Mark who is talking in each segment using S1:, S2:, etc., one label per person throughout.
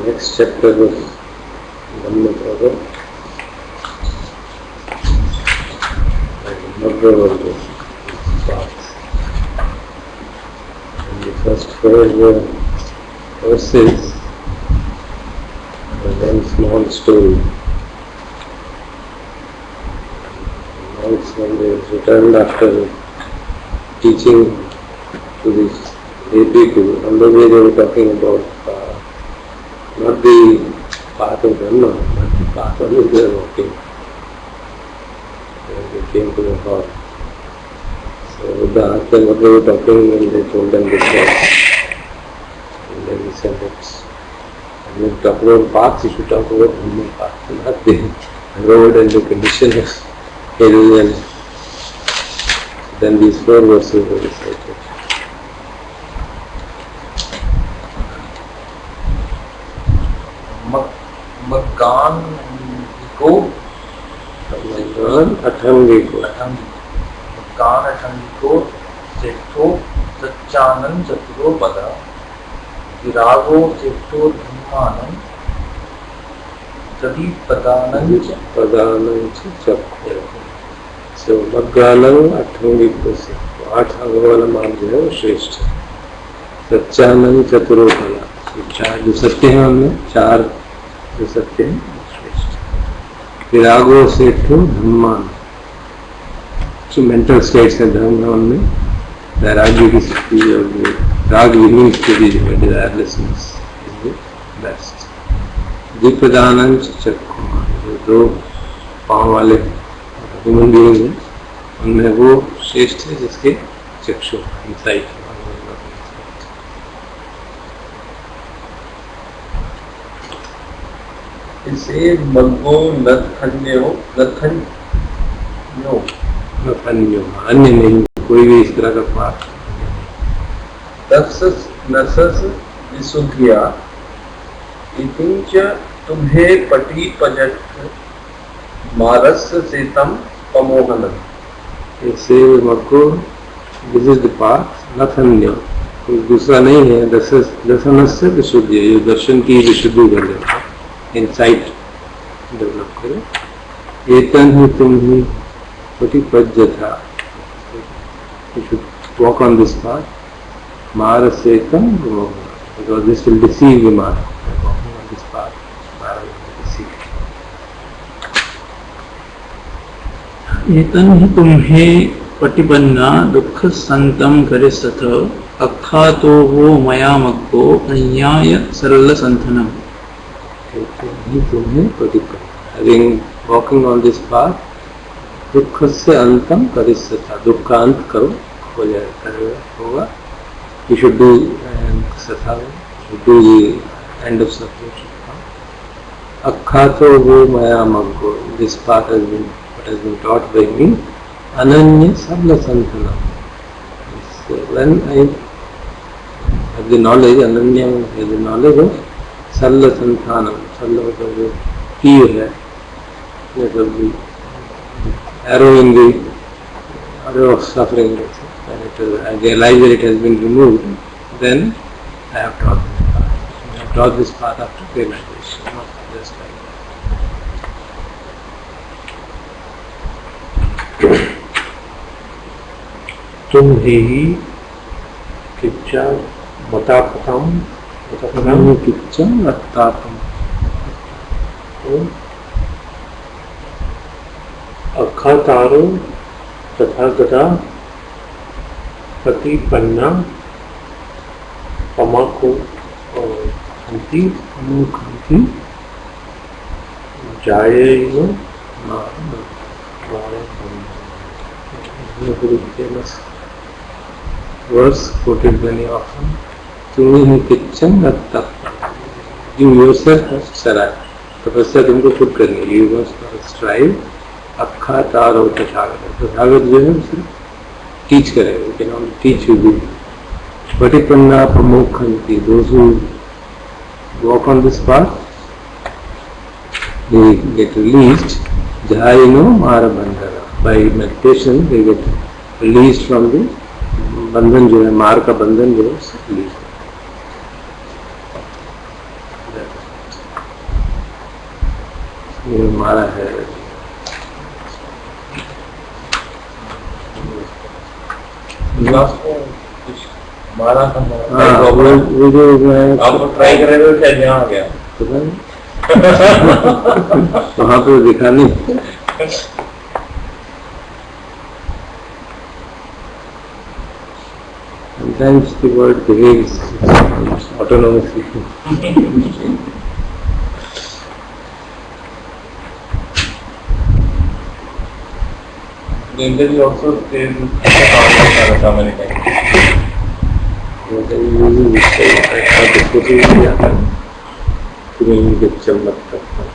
S1: Next chapter of Dhammapada and Bhagavad path. And the first four verses are one small story. Once when they returned after teaching to these lay people, on the way they were talking about not the path of Dhamma, but the path on which they were walking. When they came to the hall. So Buddha asked them what they were talking, and they told them this was. And then he said that when you talk about paths, you should talk about Dhamma path, not the road and the condition of hill. And then these four verses were recited.
S2: मकान को
S1: अठंगी को
S2: मकान अठंगी को सेठो सच्चानंद चतुरो पदा विरागो सेठो धम्मानंद तभी पदानंद
S1: चक्को सो मकानंग अठंगी को से 8 अंगों वाला मार्ग जो है वो श्रेष्ठ है। सच्चानंद चतुरो पदा, चार जो सत्य है उनमें, 4 जो सत्य है श्रेष्ठ। विरागो से ठो धम्मान, जो मेंटल स्टेट्स है धर्म है उनमें वैराग्य की स्थिति और राग विहीन स्थिति जो है डिजायरलेसनेस इज द बेस्ट। दीपदानंद चक्को, जो 2 पाँव वाले ह्यूमन बीइंग है उनमें वो श्रेष्ठ है जिसके चक्षु इंसाइट।
S2: इसे मग्गो नथन्यो
S1: अन्य नहीं, कोई भी इस तरह का पाठ।
S2: नसस विसुद्धिया इतिंच तुम्हें पटी पजट मारस सेतम पमोहन।
S1: इसे मग्गो, दिस इज द पाथ, नथन्य, कोई दूसरा नहीं है। दसनस्य विशुद्धि, ये दर्शन की विशुद्धि कर देता है, इंसाइट डेवलप करें। एतन ही तुम ही पटिपज्य था, you should walk on this path. Mara setam vimoha, because this will deceive the Mara. Walking on this path, Mara will deceive.
S3: एतन ही तुम्हें पटिबन्ना दुख संतम करे सथ अखा तो वो मया मग्गो अन्याय सरल संथनम।
S1: तुम्हें पटिबन्ना, having walking on this path, दुख से अंतम करिष्यथा, दुख का अंत करो, हो जाएगा, होगा। You should do satha, you should do the end of suffering. Akkhato wo maya maggo, this path has been, what has been taught by me, ananya sabla santanam. When I have the knowledge, ananya has the knowledge of sabla santanam, sabla मतलब तीर है, मतलब arrow in the order of suffering. When I realize that it has been removed, then I have taught this path. I have taught this path after realization, not just like that.
S4: तुम ही Kichcha मतापतम
S1: Kichcha अत्तापम
S4: अखातारो Tathagata प्रतिपन्ना पमाको हंति
S1: अमुखंति
S4: जायेनो
S1: very famous verse quoted very often. तुम्हें किच्चन अत्तापम. You yourself must strive. तपस्या तुमको खुद करनी है. You must strive. अखा तारो तथागत. तथागत जो है सिर्फ टीच करेगा. You can only teach you good. Patipanna pamukhanti. Those who walk on this path, they get released. Jayino mara bandhana. By meditation, they get released from the बंधन जो है, मार का बंधन जो है, released. ये मारा है.
S2: लास्ट को कुछ मारा था.
S1: हाँ, वो जो है
S2: आप ट्राई कर रहे हो शायद यहाँ आ गया.
S1: वहाँ पे दिखा नहीं. Sometimes the word behaves autonomously.
S2: The interview also says many times.
S1: What are you using this time? I have to put it in the other. तुम्हें किच्चन अत्तापम.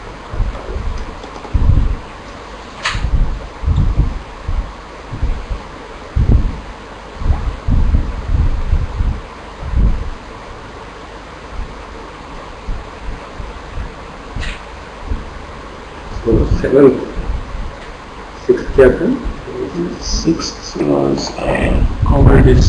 S1: Seventh, sixth chapter.
S3: Sixth was covered this.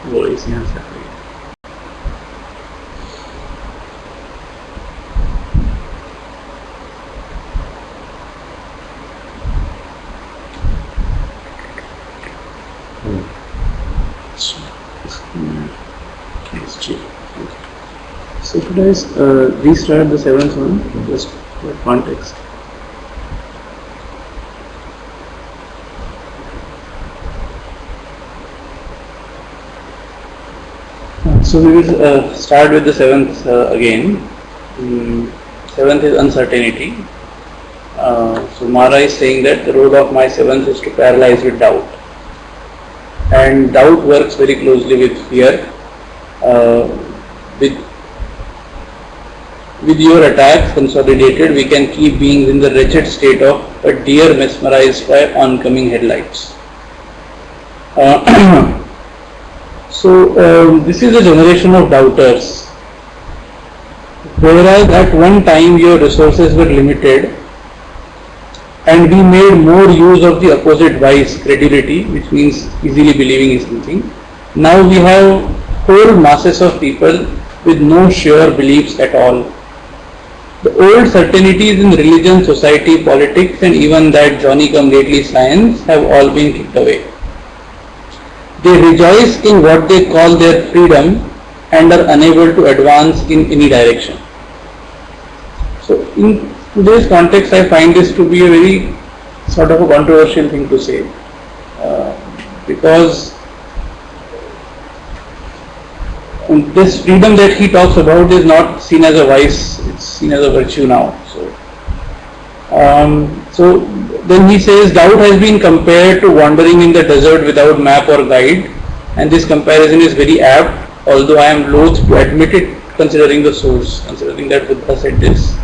S3: Voice यहाँ से आ रही है. So could I restart the seventh one just for context? So we will start with the seventh again. Seventh is uncertainty. So Mara is saying that the road of my seventh is to paralyze with doubt. And doubt works very closely with fear. With your attacks consolidated, we can keep beings in the wretched state of a deer mesmerized by oncoming headlights. So this is a generation of doubters. Whereas at one time your resources were limited and we made more use of the opposite vice, credulity, which means easily believing in something. Now we have whole masses of people with no sure beliefs at all. The old certainties in religion, society, politics and even that Johnny-come-lately science have all been kicked away. They rejoice in what they call their freedom and are unable to advance in any direction. So in today's context, I find this to be a very sort of a controversial thing to say, because this freedom that he talks about is not seen as a vice, it's seen as a virtue now. So then he says doubt has been compared to wandering in the desert without map or guide, and this comparison is very apt, although I am loath to admit it considering the source, considering that Buddha said this.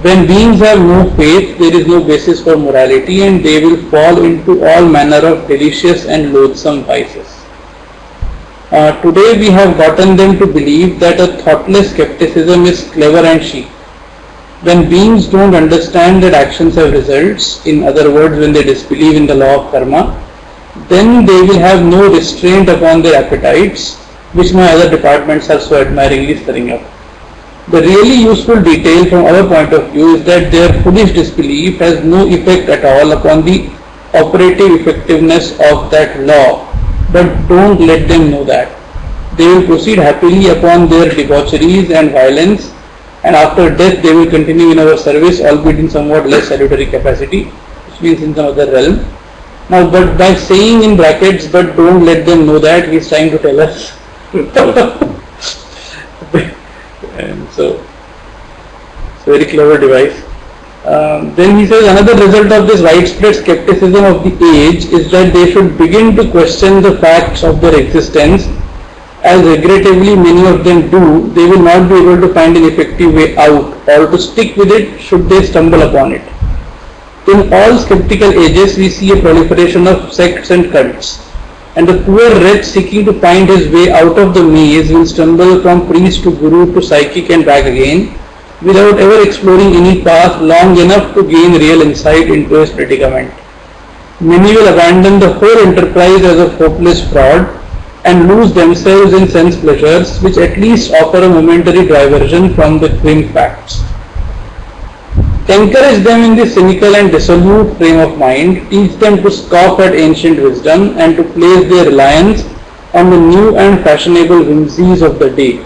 S3: When beings have no faith, there is no basis for morality and they will fall into all manner of delicious and loathsome vices. Today we have gotten them to believe that a thoughtless skepticism is clever and chic. When beings don't understand that actions have results, in other words, when they disbelieve in the law of karma, then they will have no restraint upon their appetites, which my other departments are so admiringly stirring up. The really useful detail from our point of view is that their foolish disbelief has no effect at all upon the operative effectiveness of that law, but don't let them know that. They will proceed happily upon their debaucheries and violence, and after death they will continue in our service, albeit in somewhat less salutary capacity, which means in some other realm. Now, but by saying in brackets, but don't let them know that, he is trying to tell us. And so, it's a very clever device. Then he says another result of this widespread skepticism of the age is that they should begin to question the facts of their existence. As regrettably many of them do, they will not be able to find an effective way out or to stick with it should they stumble upon it. In all skeptical ages, we see a proliferation of sects and cults, and the poor wretch seeking to find his way out of the maze will stumble from priest to guru to psychic and back again, without ever exploring any path long enough to gain real insight into his predicament. Many will abandon the whole enterprise as a hopeless fraud and lose themselves in sense pleasures, which at least offer a momentary diversion from the grim facts. Encourage them in this cynical and dissolute frame of mind, teach them to scoff at ancient wisdom and to place their reliance on the new and fashionable whimsies of the day.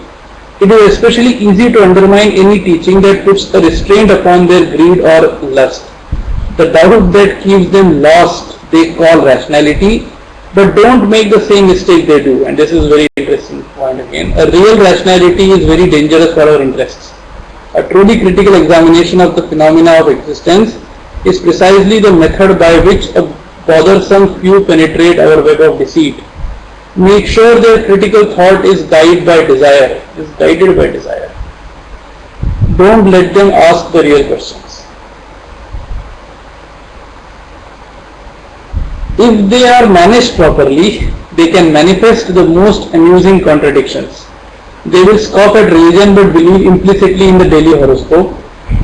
S3: It is especially easy to undermine any teaching that puts a restraint upon their greed or lust. The doubt that keeps them lost they call rationality, but don't make the same mistake they do, and this is a very interesting point again. A real rationality is very dangerous for our interests. A truly critical examination of the phenomena of existence is precisely the method by which a bothersome few penetrate our web of deceit. Make sure their critical thought is guided by desire. Don't let them ask the real questions. If they are managed properly, they can manifest the most amusing contradictions. They will scoff at religion but believe implicitly in the daily horoscope.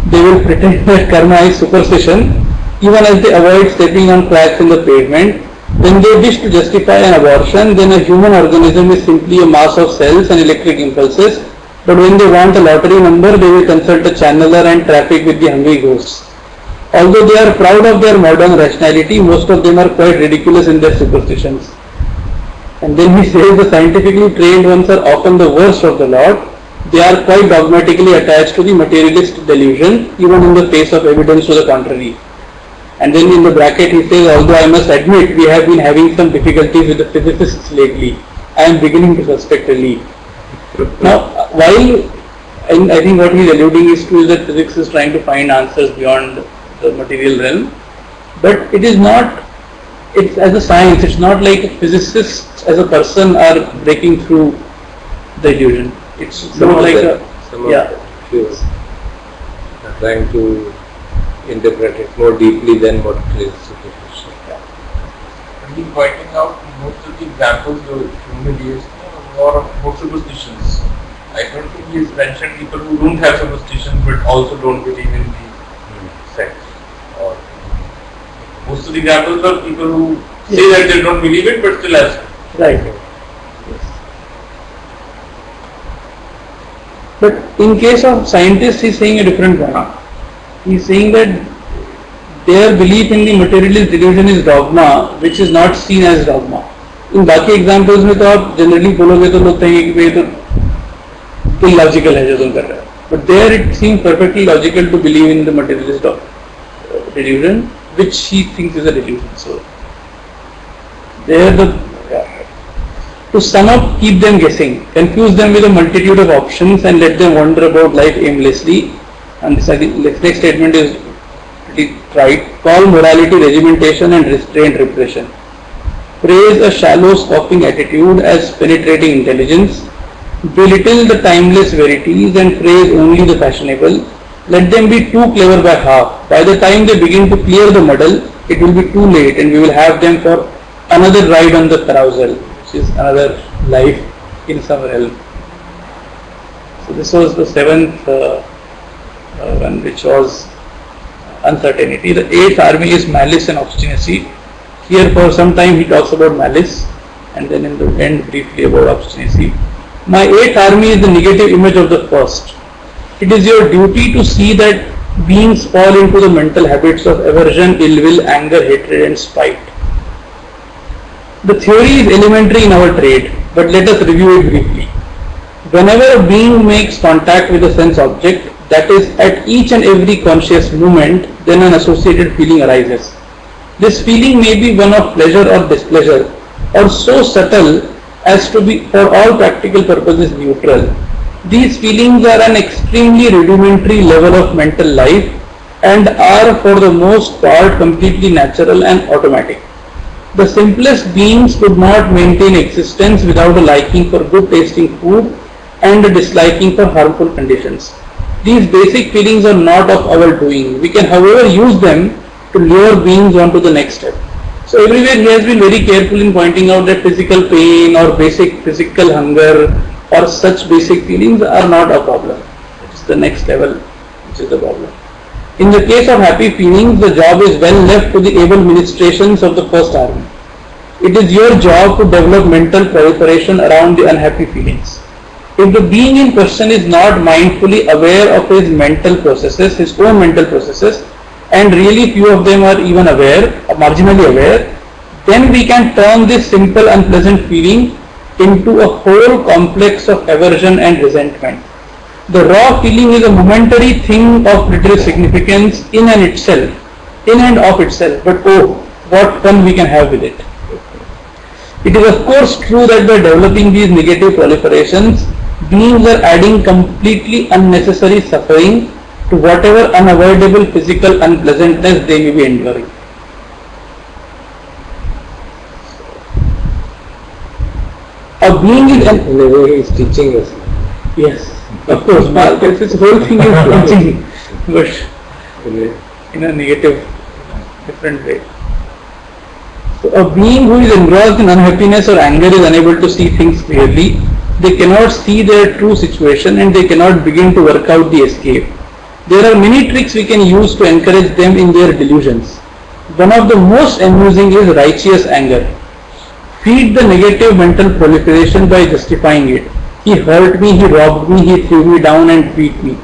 S3: They will pretend that karma is superstition, even as they avoid stepping on cracks in the pavement. When they wish to justify an abortion, then a human organism is simply a mass of cells and electric impulses. But when they want a lottery number, they will consult a channeler and traffic with the hungry ghosts. Although they are proud of their modern rationality, most of them are quite ridiculous in their superstitions. And then he says the scientifically trained ones are often the worst of the lot. They are quite dogmatically attached to the materialist delusion, even in the face of evidence to the contrary. And then in the bracket he says, although I must admit we have been having some difficulties with the physicists lately, I am beginning to suspect a leak. Now, while I think what he is alluding is that physics is trying to find answers beyond the material realm, but it is not, it's as a science, it's not like physicists as a person are breaking through the illusion. It's more like
S1: few are trying to interpret it more deeply than what is superficial.
S2: And he's pointing out most of the examples of human beings are more superstitions. I don't think he's mentioned people who don't have superstitions but also don't believe in the sex. Or most of the examples are people who say that they don't believe it but still have.
S3: right. Yes. But in case of scientists, he's saying a different point. He's saying that their belief in the materialist delusion is dogma, which is not seen as dogma. In बाकी examples में तो आप generally बोलोगे तो लोग कहेंगे कि ये तो illogical है जो तुम कर रहे हो. But there it seems perfectly logical to believe in the materialist delusion, which he thinks is a delusion. So there to sum up, keep them guessing, confuse them with a multitude of options and let them wander about life aimlessly. And this next statement is pretty right. Call morality regimentation and restraint repression. Praise a shallow scoffing attitude as penetrating intelligence. Belittle the timeless verities and praise only the fashionable. let them be too clever by half. By the time they begin to clear the muddle, it will be too late and we will have them for another ride on the carousel, which is another life in some realm. So this was the seventh one, which was uncertainty. The eighth army is malice and obstinacy. Here for some time he talks about malice and then in the end briefly about obstinacy. My eighth army is the negative image of the first. It is your duty to see that beings fall into the mental habits of aversion, ill will, anger, hatred and spite. The theory is elementary in our trade, but let us review it briefly. Whenever a being makes contact with a sense object, that is at each and every conscious moment, then an associated feeling arises. This feeling may be one of pleasure or displeasure, or so subtle as to be for all practical purposes neutral. These feelings are an extremely rudimentary level of mental life and are for the most part completely natural and automatic. The simplest beings could not maintain existence without a liking for good tasting food and a disliking for harmful conditions. These basic feelings are not of our doing. We can however use them to lure beings on to the next step. So everywhere he has been very careful in pointing out that physical pain or basic physical hunger or such basic feelings are not a problem. It's the next level which is the problem. In the case of happy feelings, the job is well left to the able ministrations of the first army. It is your job to develop mental proliferation around the unhappy feelings. If the being in question is not mindfully aware of his mental processes, his own mental processes, and really few of them are even aware, or marginally aware, then we can turn this simple unpleasant feeling into a whole complex of aversion and resentment. The raw feeling is a momentary thing of little significance in and of itself, but oh, what fun we can have with it. It is of course true that by developing these negative proliferations, beings are adding completely unnecessary suffering to whatever unavoidable physical unpleasantness they may be enduring. A being is
S1: In a way, he is teaching us.
S3: yes, of course, this whole thing is teaching, but in a negative, different way. So a being who is engrossed in unhappiness or anger is unable to see things clearly. They cannot see their true situation and they cannot begin to work out the escape. There are many tricks we can use to encourage them in their delusions. One of the most amusing is righteous anger. Feed the negative mental proliferation by justifying it. He hurt me, he robbed me, he threw me down and beat me.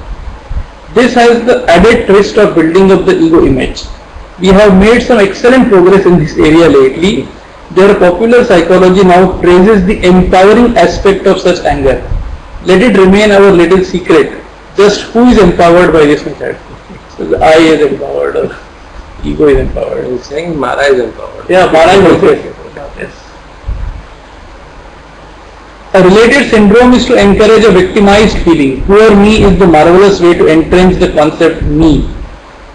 S3: This has the added twist of building up the ego image. We have made some excellent progress in this area lately. Their popular psychology now praises the empowering aspect of such anger. Let it remain our little secret. Just who is empowered by this method? So the I is empowered or ego is empowered.
S1: He's saying Mara is empowered.
S3: Yeah, Mara is also yes. A related syndrome is to encourage a victimized feeling. Poor me is the marvelous way to entrench the concept me.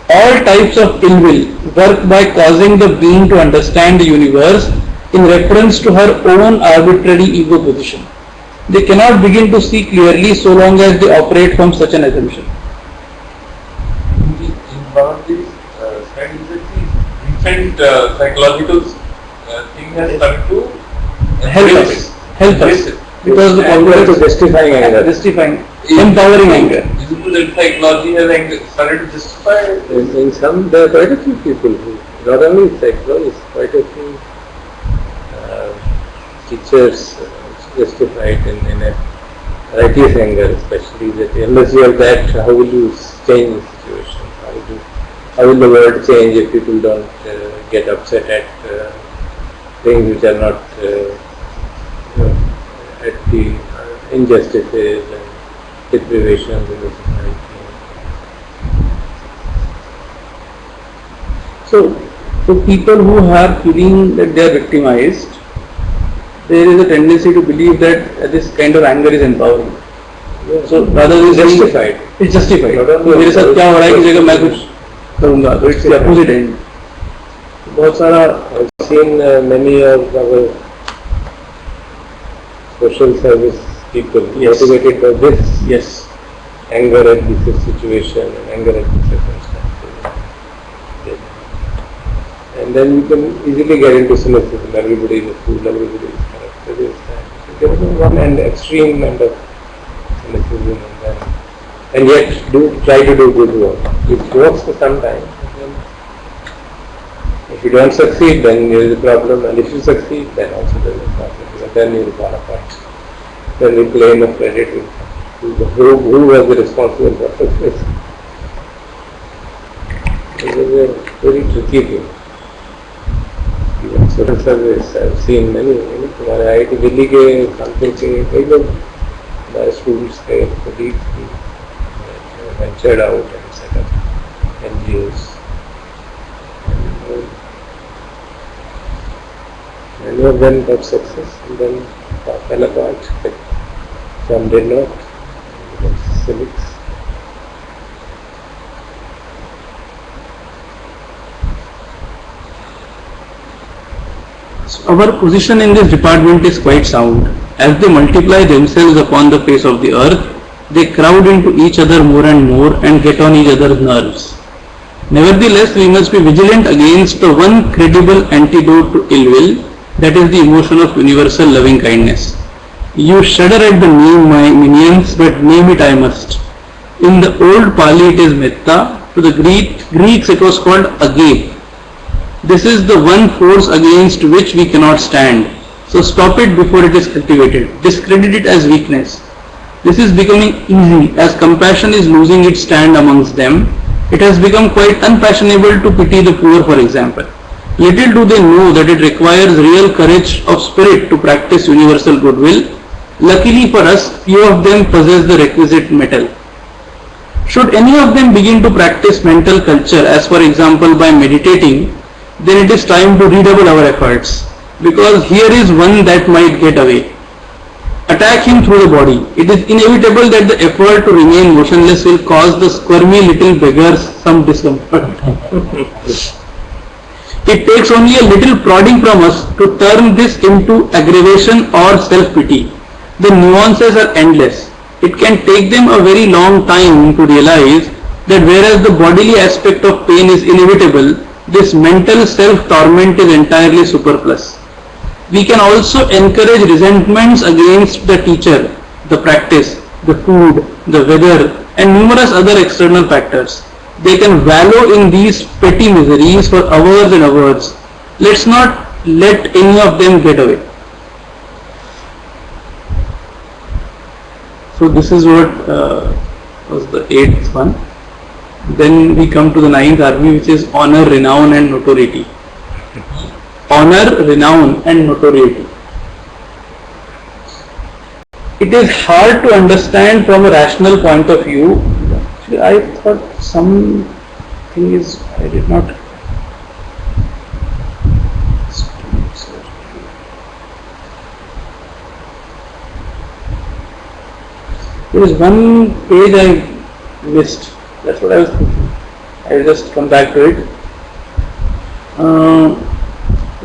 S3: All types of ill will work by causing the being to understand the universe in reference to her own arbitrary ego position. They cannot begin to see clearly so long as they operate from such an assumption.
S2: In one of these studies, recent psychological thing has started to
S3: Help us. Because the
S1: Anger to justifying anger.
S3: empowering anger.
S2: Visible that psychology has started to justify.
S1: In some, there are quite a few people who, not only psychologists, quite a few teachers justify it in a righteous anger, especially that unless you have that, how will you change the situation? How will the world change if people don't get upset at things which are not at the injustices and deprivations in the society?
S3: So, for people who are feeling that they are victimized, there is a tendency to believe that this kind of anger is empowering. So rather than
S1: Justified.
S3: it's justified.
S1: Not only
S3: मेरे साथ क्या हो रहा है कि जगह मैं कुछ करूँगा, तो it's the opposite end. बहुत सारा
S1: I've seen many of our social service people
S3: Yes.
S1: motivated by this.
S3: yes,
S1: anger at this situation and anger at the circumstances. And then you can easily get into cynicism. Everybody is a fool, everybody is corrupt. There is one end, extreme end of cynicism, and yet try to do good work. It works for some time. If you don't succeed, then there is a problem, and if you succeed, then also there is a problem. And then you will fall apart. Then the claim of credit will come. Who was the responsible for success? It is a very tricky thing. Even social service, I have seen many. हमारे IIT Delhi के campus के कई लोग हमारे students के colleagues ventured out and set up NGOs. Many of them got success and then fell apart. Some did not. Cynics.
S3: So our position in this department is quite sound. As they multiply themselves upon the face of the earth, they crowd into each other more and more and get on each other's nerves. Nevertheless, we must be vigilant against the one credible antidote to ill will, that is the emotion of universal loving kindness. You shudder at the name, my minions, but name it I must. In the old Pali it is metta, to the Greeks it was called agape. This is the one force against which we cannot stand. So stop it before it is cultivated. Discredit it as weakness. This is becoming easy as compassion is losing its stand amongst them. It has become quite unfashionable to pity the poor, for example. Little do they know that it requires real courage of spirit to practice universal goodwill. Luckily for us, few of them possess the requisite mettle. Should any of them begin to practice mental culture, as for example by meditating, then it is time to redouble our efforts, because here is one that might get away. Attack him through the body. It is inevitable that the effort to remain motionless will cause the squirmy little beggars some discomfort. It takes only a little prodding from us to turn this into aggravation or self-pity. The nuances are endless. It can take them a very long time to realize that whereas the bodily aspect of pain is inevitable, this mental self-torment is entirely superfluous. We can also encourage resentments against the teacher, the practice, the food, the weather, and numerous other external factors. They can wallow in these petty miseries for hours and hours. Let's not let any of them get away. So this is what was the 8th one. Then we come to the 9th army, which is honor, renown and notoriety. Honor, renown and notoriety. It is hard to understand from a rational point of view. Actually, I thought something is, I did not. There is one page I missed. That's what I was thinking. I will just come back to it.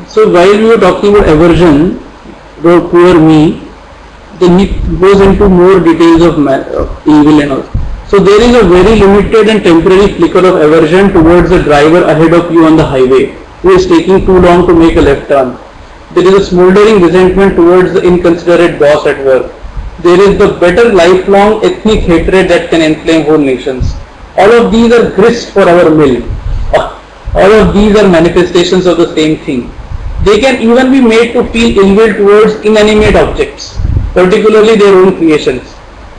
S3: So while we were talking about aversion, the poor me, then he goes into more details of evil and all. So there is a very limited and temporary flicker of aversion towards the driver ahead of you on the highway, who is taking too long to make a left turn. There is a smoldering resentment towards the inconsiderate boss at work. There is the better lifelong ethnic hatred that can inflame whole nations. All of these are grist for our mill. All of these are manifestations of the same thing. They can even be made to feel ill will towards inanimate objects, particularly their own creations.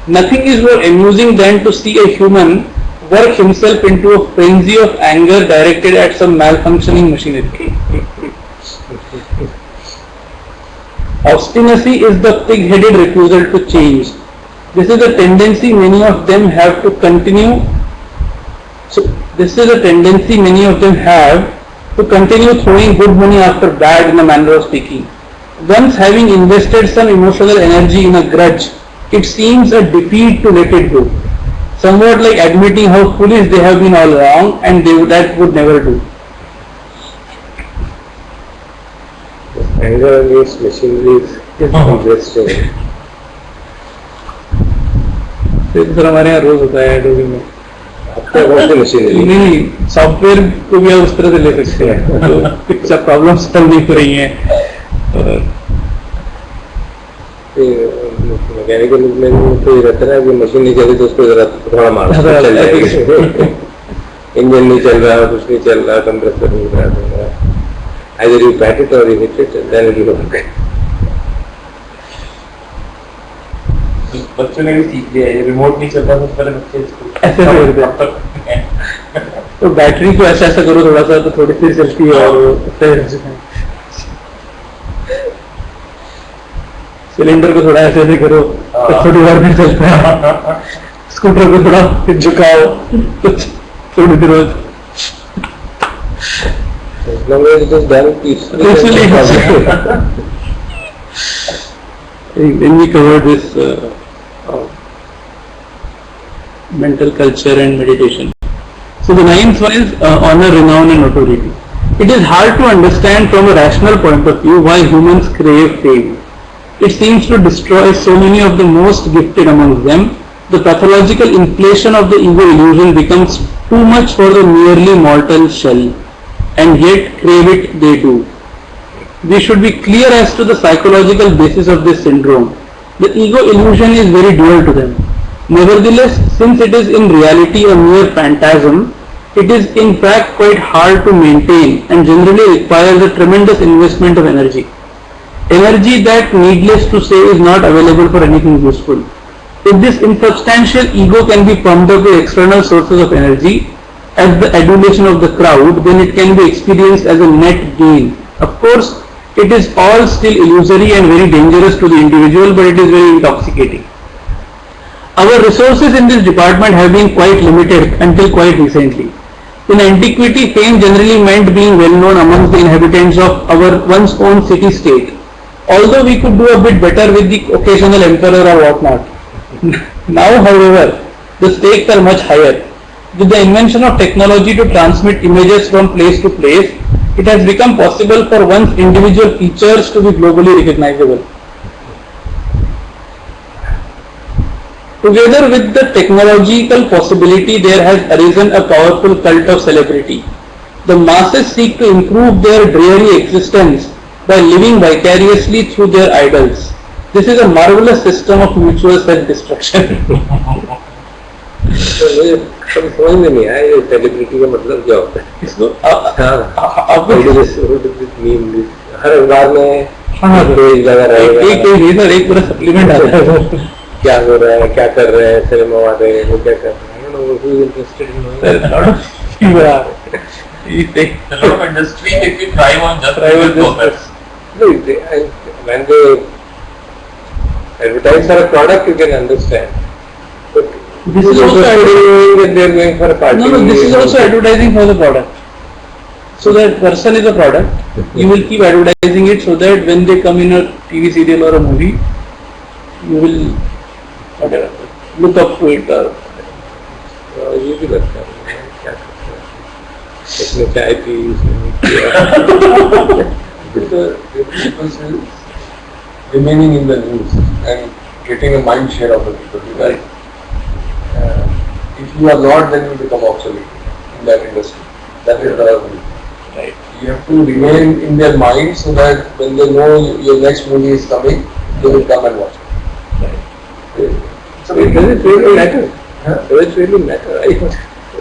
S3: Nothing is more amusing than to see a human work himself into a frenzy of anger directed at some malfunctioning machinery. Obstinacy is the pig-headed refusal to change. This is a tendency many of them have to continue. Throwing good money after bad, in a manner of speaking. Once having invested some emotional energy in a grudge, it seems a defeat to let it go. Somewhat like admitting how foolish they have been all along, and that would never do.
S1: Anger against machinery is interesting.
S3: Sir हमारे यहाँ रोज होता है Adobe में।
S1: आपके कौन सी machinery?
S3: नहीं, software को भी आप उस तरह से ले सकते हैं, तो कुछ प्रॉब्लम सॉल्व नहीं हो रही है।
S1: मैकेनिकल में तो ये रहता है कि मशीन नहीं चली तो उसको जरा थोड़ा मार चल जाएगी। इंजन नहीं चल रहा, कुछ नहीं चल रहा, कंप्रेसर नहीं रहा, either you pat it or you hit it, then it will work.
S2: बच्चों ने भी सीख लिया है, रिमोट नहीं चल रहा तो पहले बच्चे इसको
S3: ऐसे करते हैं। तो बैटरी को ऐसा ऐसा करो थोड़ा सा, तो थोड़ी सी चलती है, और सिलेंडर को थोड़ा ऐसे ऐसे करो तो थोड़ी बार भी चलता है। स्कूटर को थोड़ा झुकाओ तो थोड़ी देर बाद।
S1: As long as it is done peacefully.
S3: Then we covered this mental culture and meditation. So the ninth one is honor, renown and notoriety. It is hard to understand from a rational point of view why humans crave fame. It seems to destroy so many of the most gifted amongst them. The pathological inflation of the ego illusion becomes too much for the merely mortal shell, and yet crave it they do. We should be clear as to the psychological basis of this syndrome. The ego illusion is very dual to them. Nevertheless, since it is in reality a mere phantasm, it is in fact quite hard to maintain and generally requires a tremendous investment of energy. Energy that, needless to say, is not available for anything useful. If this insubstantial ego can be pumped up with external sources of energy, as the adulation of the crowd, then it can be experienced as a net gain. Of course, it is all still illusory and very dangerous to the individual, but it is very intoxicating. Our resources in this department have been quite limited until quite recently. In antiquity, fame generally meant being well known amongst the inhabitants of our one's own city-state. Although we could do a bit better with the occasional emperor or whatnot. Now, however, the stakes are much higher. With the invention of technology to transmit images from place to place, it has become possible for one's individual features to be globally recognizable. Together with the technological possibility, there has arisen a powerful cult of celebrity. The masses seek to improve their dreary existence by living vicariously through their idols. This is a marvelous system of mutual self-destruction.
S1: समझ में नहीं आया ये celebrity का मतलब क्या होता है इसको। हर अखबार में पेज लगा रहेगा,
S3: एक पूरा सप्लीमेंट आता है,
S1: क्या हो रहा है, क्या कर रहे हैं सिनेमा वाले, वो क्या कर रहे हैं, वो interested
S2: industry if we thrive on just
S1: when they advertise for a product you can understand, but
S3: this is also
S1: when they are going for a party.
S3: No, this is also advertising for the product. So that person is a product. You will keep advertising it so that when they come in a TV serial or a movie, you will whatever look up to it.
S1: ये भी लगता है क्या करता है, इसने चाय P, इसने किया,
S5: remaining in the news and getting a mind share of the people. Right? If you are not, then you become obsolete in that industry. That is the
S3: Right.
S5: You have to remain in their mind so that when they know your next movie is coming, they will come and watch it.
S3: Right.
S1: So does it really matter? Does it really matter?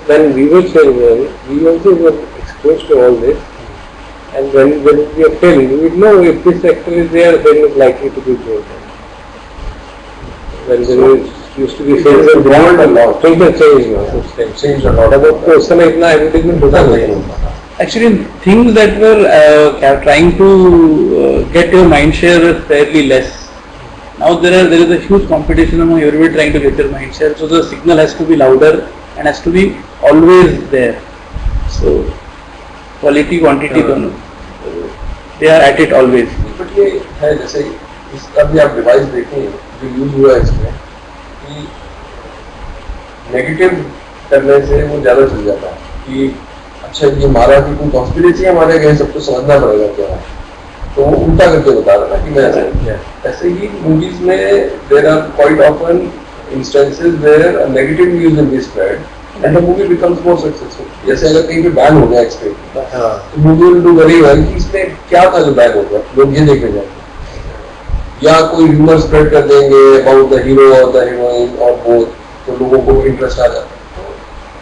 S1: When we were children, we also were exposed to all this. And when we are film, we know if this actor is there, then it's likely to be good. When there used to be films that bond a lot, things have changed now.
S5: Changed a lot.
S1: About उस समय इतना advertisement होता नहीं.
S3: Actually, things that were trying to get your mind share were fairly less. Now there is a huge competition among everybody trying to get your mind share. So the signal has to be louder and has to be always there. So quality, quantity दोनों, they are at it always.
S5: But ये है जैसे इसका भी आप device देखें जो use हुआ है इसमें कि नेगेटिव करने से वो ज्यादा चल जाता है कि अच्छा ये मारा कि कोई कॉन्स्पिरेसी हमारे गए सबको समझना पड़ेगा क्या है, तो वो उल्टा करके बता रहा था कि मैं ऐसे ही मूवीज में there are quite often instances where a negative news will be spread and the movie becomes more successful. जैसे अगर कहीं पे बैन हो गया एक्सपेक्ट, तो movie will do very well कि इसमें क्या था जो बैन हो गया, लोग ये देखने जाएंगे। या कोई ह्यूमर स्प्रेड कर देंगे अबाउट द हीरो और द हीरोइन और बोथ, तो लोगों को इंटरेस्ट आ जाता है।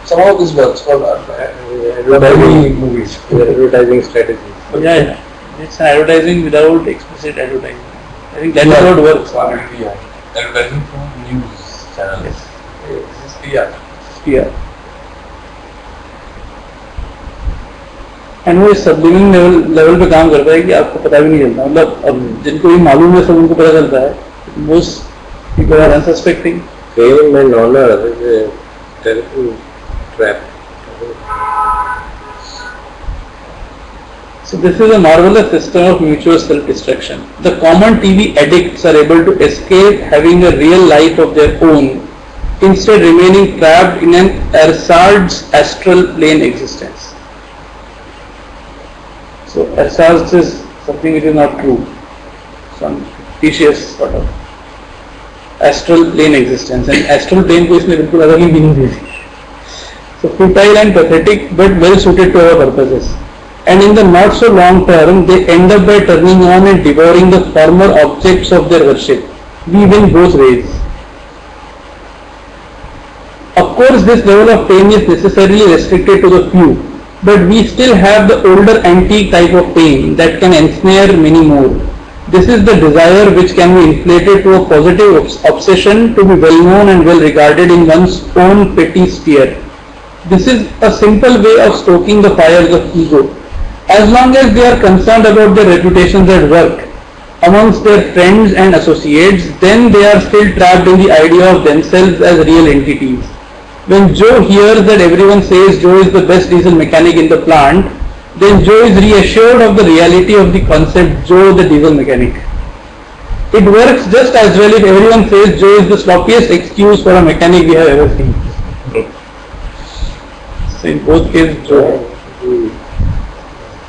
S5: Somehow this works for many movies.
S1: Advertising strategy.
S3: Yeah, it's advertising without explicit advertising. I think that is what works.
S2: Advertising from news channels. This is PR.
S3: Yeah. And वो इस subliminal level पे काम करता है कि आपको पता भी नहीं चलता, मतलब अब जिनको ये मालूम है सब उनको पता चलता है. Most people are unsuspecting.
S1: Fame and honor is a terrible trap.
S3: So this is a marvelous system of mutual self-destruction. The common TV addicts are able to escape having a real life of their own, instead remaining trapped in an ersatz astral plane existence. So ersatz is something which is not true, some fictitious sort of astral plane existence, and astral plane को इसमें बिल्कुल अलग ही meaning they the. So futile and pathetic, but well suited to our purposes. And in the not so long term, they end up by turning on and devouring the former objects of their worship. We win both ways. Of course, this level of pain is necessarily restricted to the few, but we still have the older antique type of pain that can ensnare many more. This is the desire which can be inflated to a positive obsession to be well known and well regarded in one's own petty sphere. This is a simple way of stoking the fires of ego. As long as they are concerned about their reputations at work, amongst their friends and associates, then they are still trapped in the idea of themselves as real entities. When Joe hears that everyone says Joe is the best diesel mechanic in the plant, then Joe is reassured of the reality of the concept Joe the diesel mechanic. It works just as well if everyone says Joe is the sloppiest excuse for a mechanic we have ever seen. So in both cases, Joe.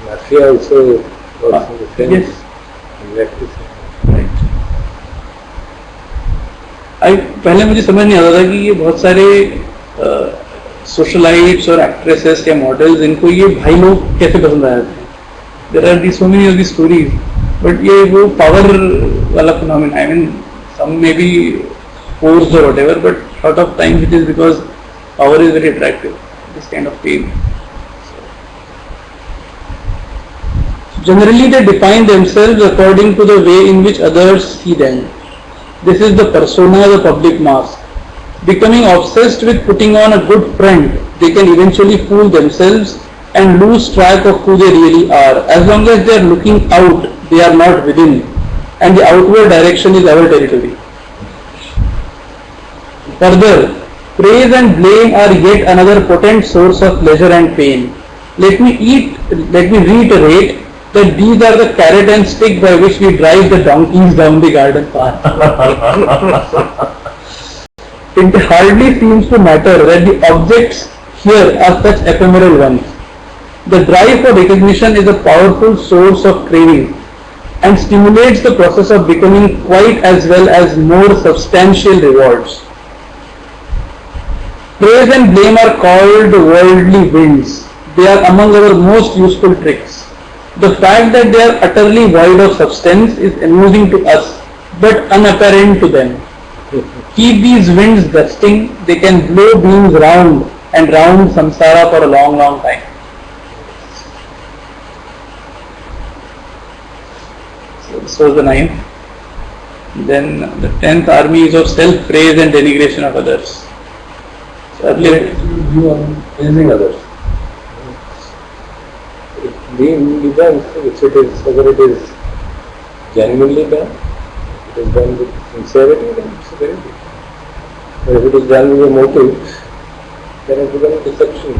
S1: Mafia also works in the same.
S3: Yes.
S1: Exactly.
S3: Right. पहले मुझे समझ नहीं आता था कि ये बहुत सारे सोशलाइट्स और एक्ट्रेसेस या मॉडल्स, इनको ये भाई लोग कैसे पसंद आ जाते हैं. There are the so many of the stories, but ये वो पावर वाला phenomena. I mean some may be force or whatever, but lot of times it is because power is very attractive, this kind of pain. Generally, they define themselves according to the way in which others see them. This is the persona, the public mask. Becoming obsessed with putting on a good front, they can eventually fool themselves and lose track of who they really are. As long as they are looking out, they are not within, and the outward direction is our territory. Further, praise and blame are yet another potent source of pleasure and pain. Let me reiterate that these are the carrot and stick by which we drive the donkeys down the garden path. It hardly seems to matter that the objects here are such ephemeral ones. The drive for recognition is a powerful source of craving and stimulates the process of becoming quite as well as more substantial rewards. Praise and blame are called worldly winds. They are among our most useful tricks. The fact that they are utterly void of substance is amusing to us, but unapparent to them. Keep these winds gusting, they can blow beings round and round samsara for a long, long time. So this was the 9th. Then the 10th army is of self-praise and denigration of others. So earlier,
S5: You are praising others.
S1: It depends whether it is genuinely done, if it is done with sincerity, then it's very good. But if it is done with a motive, then it becomes deception.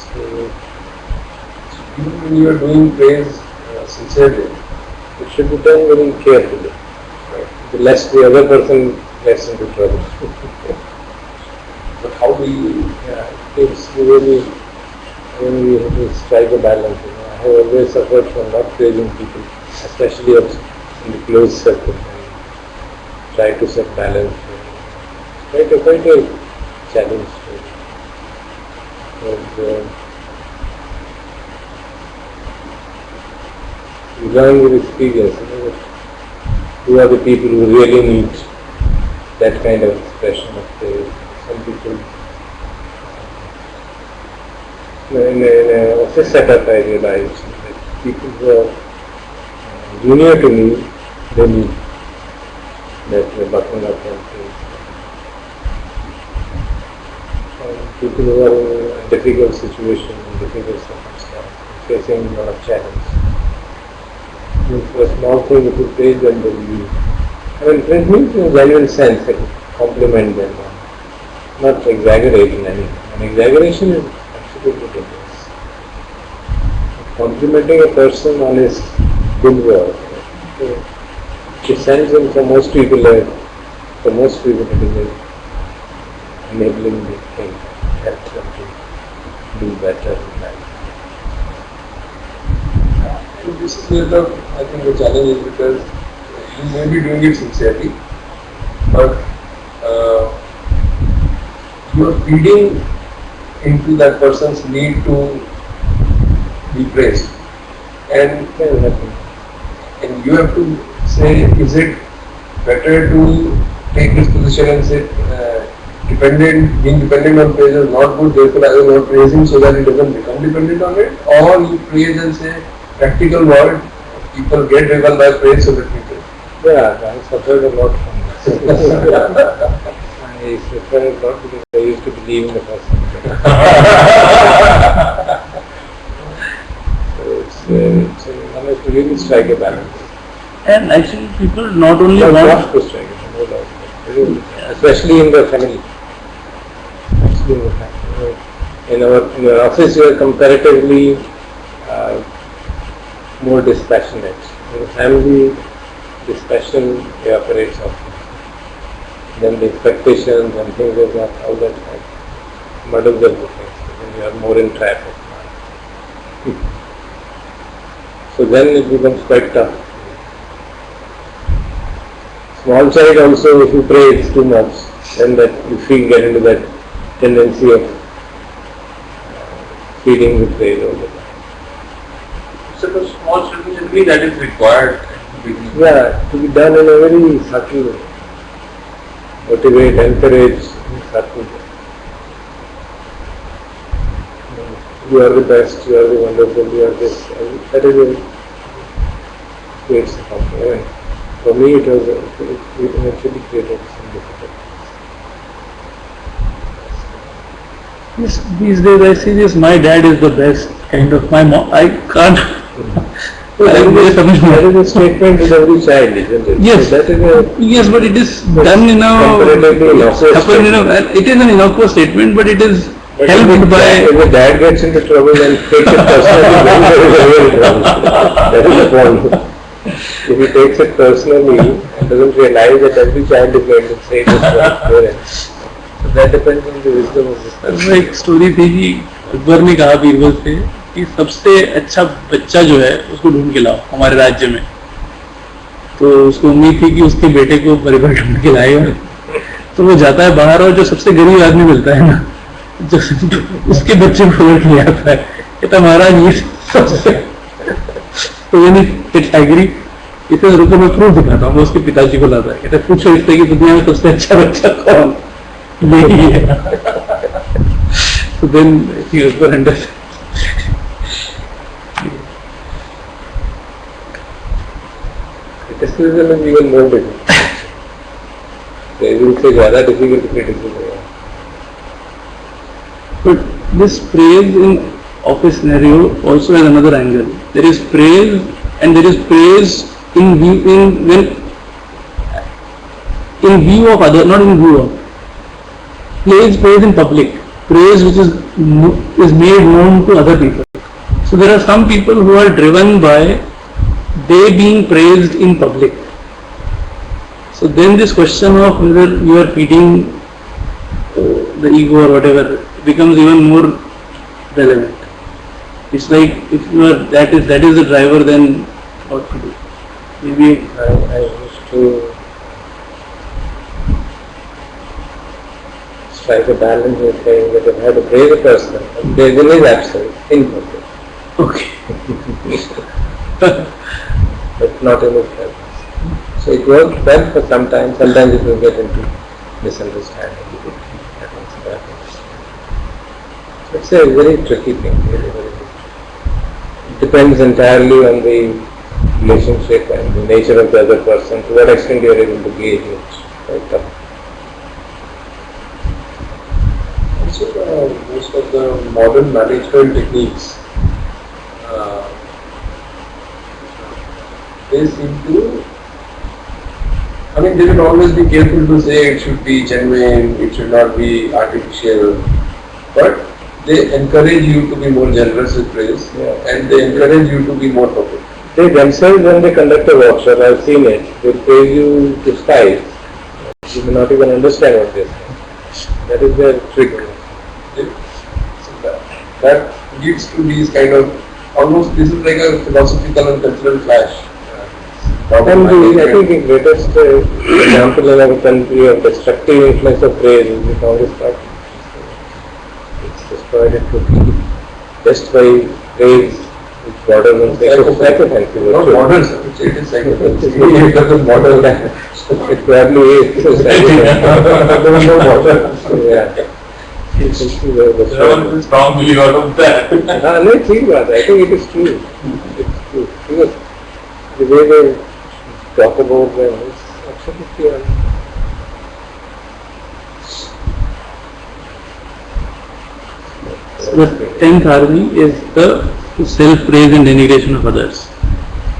S1: So,
S5: Even when you are doing praise sincerely,
S1: it should be done very carefully. Right? Lest the other person gets into trouble.
S5: but how do you?
S1: It's really, when we have to strike a balance. I have always suffered from not praising people, especially in the close circle. try to set balance. Quite a challenge. Because you learn with experience. Who are the people who really need that kind of expression of praise? Some people in an office setup I realized that people who are junior to me, they need that button up and things. People who are in a difficult situation, in difficult circumstance, facing a lot of challenge. For a small thing, if you praise them, then you, praise means in a genuine sense, that you compliment them, not exaggerating anything. And exaggeration is absolutely dangerous. Complimenting a person on his good work, it sends him for most people it is an enabling the thing, helps them to do better in life.
S5: And this is where I think the challenge is, because you may be doing it sincerely, but you are feeding into that person's need to be praised, and you have to say, is it better to take this position and say being dependent on praise is not good, therefore I will not praise him so that he doesn't become dependent on it, or you praise and say practical word, people get driven by praise so that people.
S1: Yeah, I suffered a lot from this. I suffered a lot because I used to believe in the person. So one has to really strike a balance.
S3: And actually people not only
S1: Not
S3: want,
S1: to strike it, no doubt. Especially in the family. In your office you are comparatively more dispassionate. In the family, dispassion evaporates often. Then the expectations and things like that, all that muddles the things. Then you are more in trap of mind. So then it becomes quite tough. Small child also, if you praise too much, then that you get into that tendency of feeding the praise all the time.
S2: So for small children, generally that is required at the beginning.
S1: Yeah, to be done in a very subtle way. Motivate, encourage in subtle way. You are the best, you are the wonderful, you are this. And that is a great compliment. For me it eventually created some difficulties.
S3: yes, these days I see this, my dad is the best, kind of, my mom, I can't.
S1: That is a statement with every child, isn't it?
S3: Yes.
S1: So that is a
S3: Yes, but it is done in a,
S1: comparatively innocuous
S3: it is an innocuous statement, but it is
S1: But
S3: helped by,
S1: if the dad gets into trouble and takes it personally, then there is a real trouble. That is the point. If he takes it personally and doesn't realize that every child is going to say this to his parents, so that depends on the wisdom of this person.
S3: एक story थी कि अकबर ने कहा बीरबल से कि सबसे अच्छा बच्चा जो है उसको ढूंढ के लाओ हमारे राज्य में। तो उसको उम्मीद थी कि उसके बेटे को परिवार ढूंढ के लाएगा। तो वो जाता है बाहर और जो सबसे गरीब आदमी मिलता है ना, जो उसके बच्चे को लेकर ले आता है, कहता महाराज ये सबसे, तो यानी एग्री, इतने रुको मैं प्रूफ दिखाता हूँ, वो उसके पिताजी को लाता है, कहता है पूछो इस तरह की दुनिया में सबसे अच्छा बच्चा कौन, यही है। तो then he Akbar understand.
S1: Criticism is even more difficult. Praising से ज़्यादा difficult criticism है.
S3: But this praise in office scenario also has another angle. There is praise and there is praise in view of other, not in view of. Praise in public. Praise which is made known to other people. So there are some people who are driven by they being praised in public. So then this question of whether you are feeding the ego or whatever becomes even more relevant. It's like if you are that is the driver, then what to do? Maybe
S1: I used to strike a balance in saying that if I have to praise a person, praising is absolute, imperfect,
S3: Okay.
S1: but not in its purpose. So it works well for some time, sometimes it will get into misunderstanding. It's a very tricky thing, really very tricky. It depends entirely on the relationship and the nature of the other person, to what extent you are able to gauge it. Right?
S5: Also, most of the modern management techniques, they seem to, I mean, they will always be careful to say it should be genuine, it should not be artificial, but they encourage you to be more generous with praise, and they encourage you to be more perfect.
S1: They themselves, when they conduct a workshop, I've seen it, they praise you to skies. You may not even understand what they're saying. That is their trick.
S5: So that leads to these kind of, almost this is like a philosophical and cultural clash.
S1: And I think the greatest example in our country of destructive influence of praise is the Congress party. It's destroyed it totally. Just by praise, which borders on psychopathy.
S5: Not modern, sir. It is psychopathy. It doesn't model that.
S1: It probably is. Yeah.
S2: There was a strong believer of that.
S1: Let's see about that. I think it is true. It's true. Because the way they talk about them is absolutely
S3: The 10th army is the self-praise and denigration of others.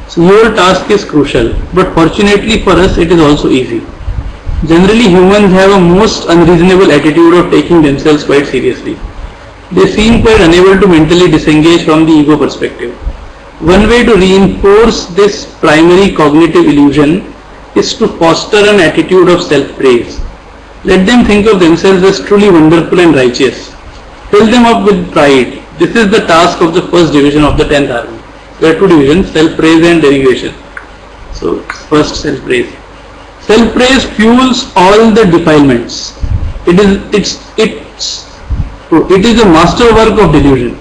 S3: So your task is crucial, but fortunately for us it is also easy. Generally humans have a most unreasonable attitude of taking themselves quite seriously. They seem quite unable to mentally disengage from the ego perspective. One way to reinforce this primary cognitive illusion is to foster an attitude of self-praise. Let them think of themselves as truly wonderful and righteous. Fill them up with pride. This is the task of the first division of the 10th army. There are two divisions, self-praise and denigration. So, first self-praise. Self-praise fuels all the defilements. It is a masterwork of delusion.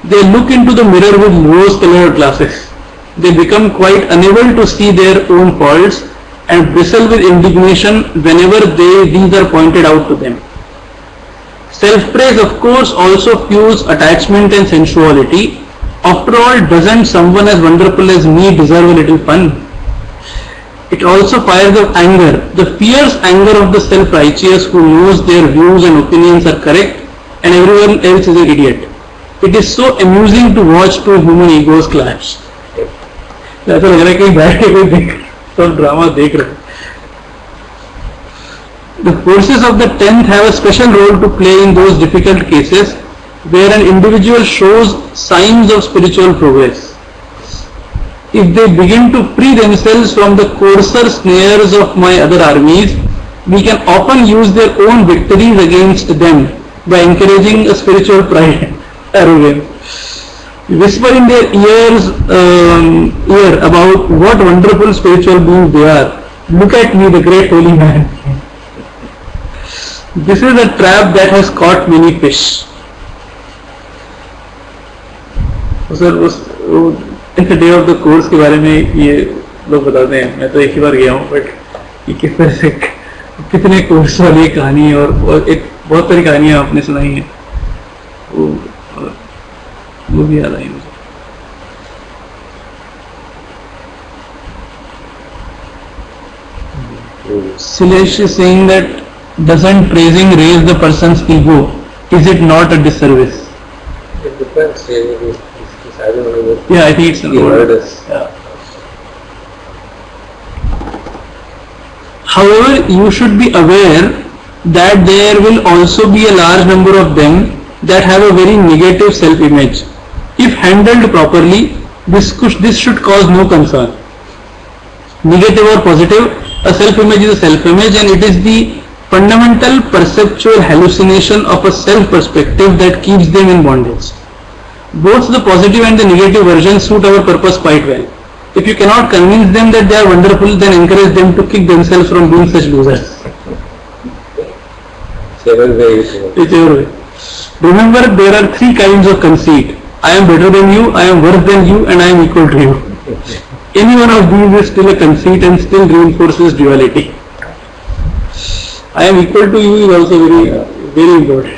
S3: They look into the mirror with rose-colored glasses. They become quite unable to see their own faults and bristle with indignation whenever these are pointed out to them. Self-praise, of course, also fuels attachment and sensuality. After all, doesn't someone as wonderful as me deserve a little fun? It also fires up anger, the fierce anger of the self-righteous who knows their views and opinions are correct and everyone else is an idiot. It is so amusing to watch two human egos clash. ऐसा लग रहा है कि बैठ के कोई सब drama देख रहे हैं. The forces of the 10th have a special role to play in those difficult cases where an individual shows signs of spiritual progress. If they begin to free themselves from the coarser snares of my other armies, we can often use their own victories against them by encouraging a spiritual pride and arrogance. Whisper in their ear about what wonderful spiritual beings they are. Look at me, the great holy man. This is a trap that has caught many fish. Sir उस day of the course के बारे में ये लोग बताते हैं. मैं तो एक ही बार गया हूँ, बट ये किस तरह से कितने कोर्स वाली कहानी और एक बहुत सारी कहानियाँ आपने सुनाई हैं, वो भी याद आई मुझे. Silesh is saying that doesn't praising raise the person's ego? Is it not a disservice?
S1: It depends. I don't know what
S3: Yeah, I think it's an
S1: word
S3: old.
S1: is.
S3: Yeah. However, you should be aware that there will also be a large number of them that have a very negative self-image. If handled properly, this should cause no concern. Negative or positive, a self-image is a self-image, and it is the fundamental perceptual hallucination of a self-perspective that keeps them in bondage. Both the positive and the negative versions suit our purpose quite well. If you cannot convince them that they are wonderful, then encourage them to kick themselves from being such losers.
S1: Whichever way it was.
S3: Whichever way. Remember, there are three kinds of conceit. I am better than you, I am worse than you, and I am equal to you. Any one of these is still a conceit and still reinforces duality. I am equal to you is also very important.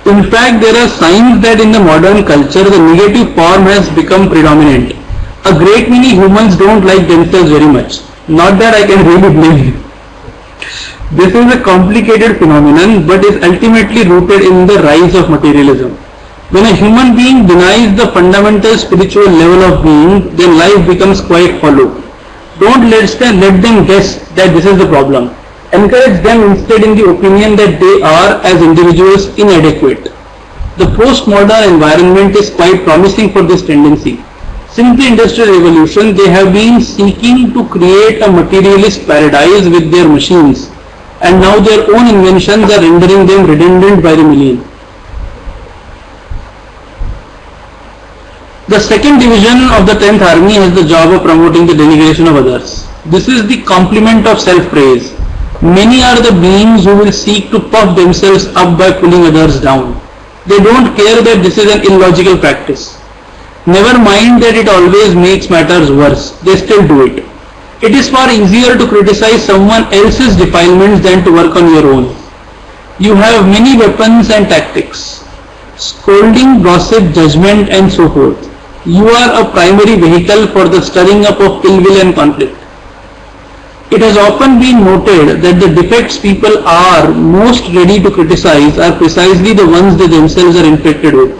S3: In fact, there are signs that in the modern culture, the negative form has become predominant. A great many humans don't like themselves very much. Not that I can really blame you. This is a complicated phenomenon, but is ultimately rooted in the rise of materialism. When a human being denies the fundamental spiritual level of being, then life becomes quite hollow. Don't let them guess that this is the problem. Encourage them instead in the opinion that they are, as individuals, inadequate. The postmodern environment is quite promising for this tendency. Since the Industrial Revolution, they have been seeking to create a materialist paradise with their machines, and now their own inventions are rendering them redundant by the million. The second division of the 10th Army has the job of promoting the denigration of others. This is the complement of self-praise. Many are the beings who will seek to puff themselves up by pulling others down. They don't care that this is an illogical practice. Never mind that it always makes matters worse. They still do it. It is far easier to criticize someone else's defilements than to work on your own. You have many weapons and tactics. Scolding, gossip, judgment, and so forth. You are a primary vehicle for the stirring up of ill will and conflict. It has often been noted that the defects people are most ready to criticize are precisely the ones they themselves are infected with.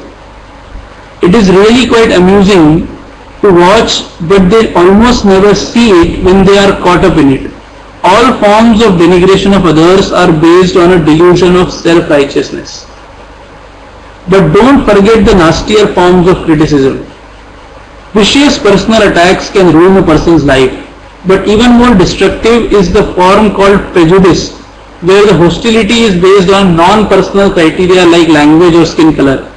S3: It is really quite amusing to watch, but they almost never see it when they are caught up in it. All forms of denigration of others are based on a delusion of self-righteousness. But don't forget the nastier forms of criticism. Vicious personal attacks can ruin a person's life, but even more destructive is the form called prejudice, where the hostility is based on non-personal criteria like language or skin color.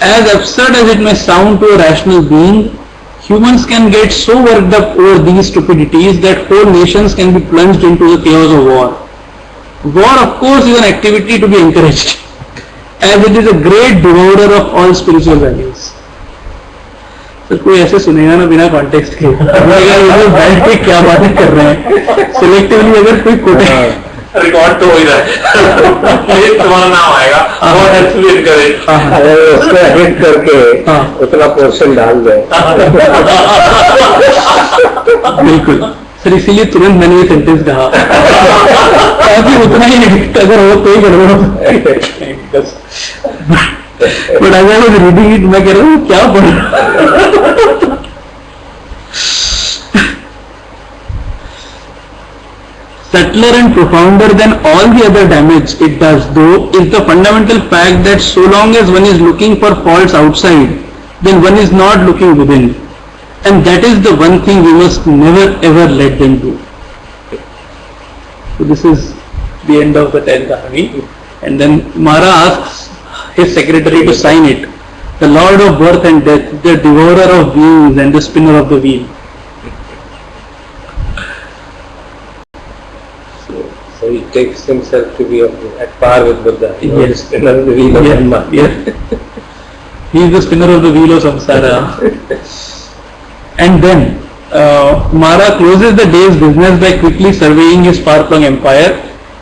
S3: As absurd as it may sound to a rational being, humans can get so worked up over these stupidities that whole nations can be plunged into the chaos of war. War, of course, is an activity to be encouraged, as it is a great devourer of all spiritual values. तो कोई ऐसे सुनेगा ना बिना context के बैठ के क्या बातें कर रहे हैं. सिलेक्टिवली अगर कोई कोटे
S2: रिकॉर्ड तो हो ही रहा है. तुम्हारा नाम आएगा. God has to be encouraged.
S1: अगर उसको एडिट करके उतना पोर्शन डाल दे.
S3: बिल्कुल सर, इसीलिए तुरंत मैंने ये सेंटेंस कहा ताकि उतना ही एडिट अगर हो तो ही गड़बड़ हो. बट अगर मैं रीडिंग इट मैं कह रहा हूँ क्या पढ़. Subtler and profounder than all the other damage it does, though, is the fundamental fact that so long as one is looking for faults outside, then one is not looking within. And that is the one thing we must never ever let them do. So this is the end of the 10th Army. And then Mara asks his secretary to sign it. The Lord of birth and death, the devourer of beings and the spinner of the wheel.
S1: So he takes himself to be at par with Buddha.
S3: Yes.
S1: Spinner of the wheel of Dhamma.
S3: Yes. He is the spinner of the wheel of samsara. And then Mara closes the day's business by quickly surveying his far-flung empire.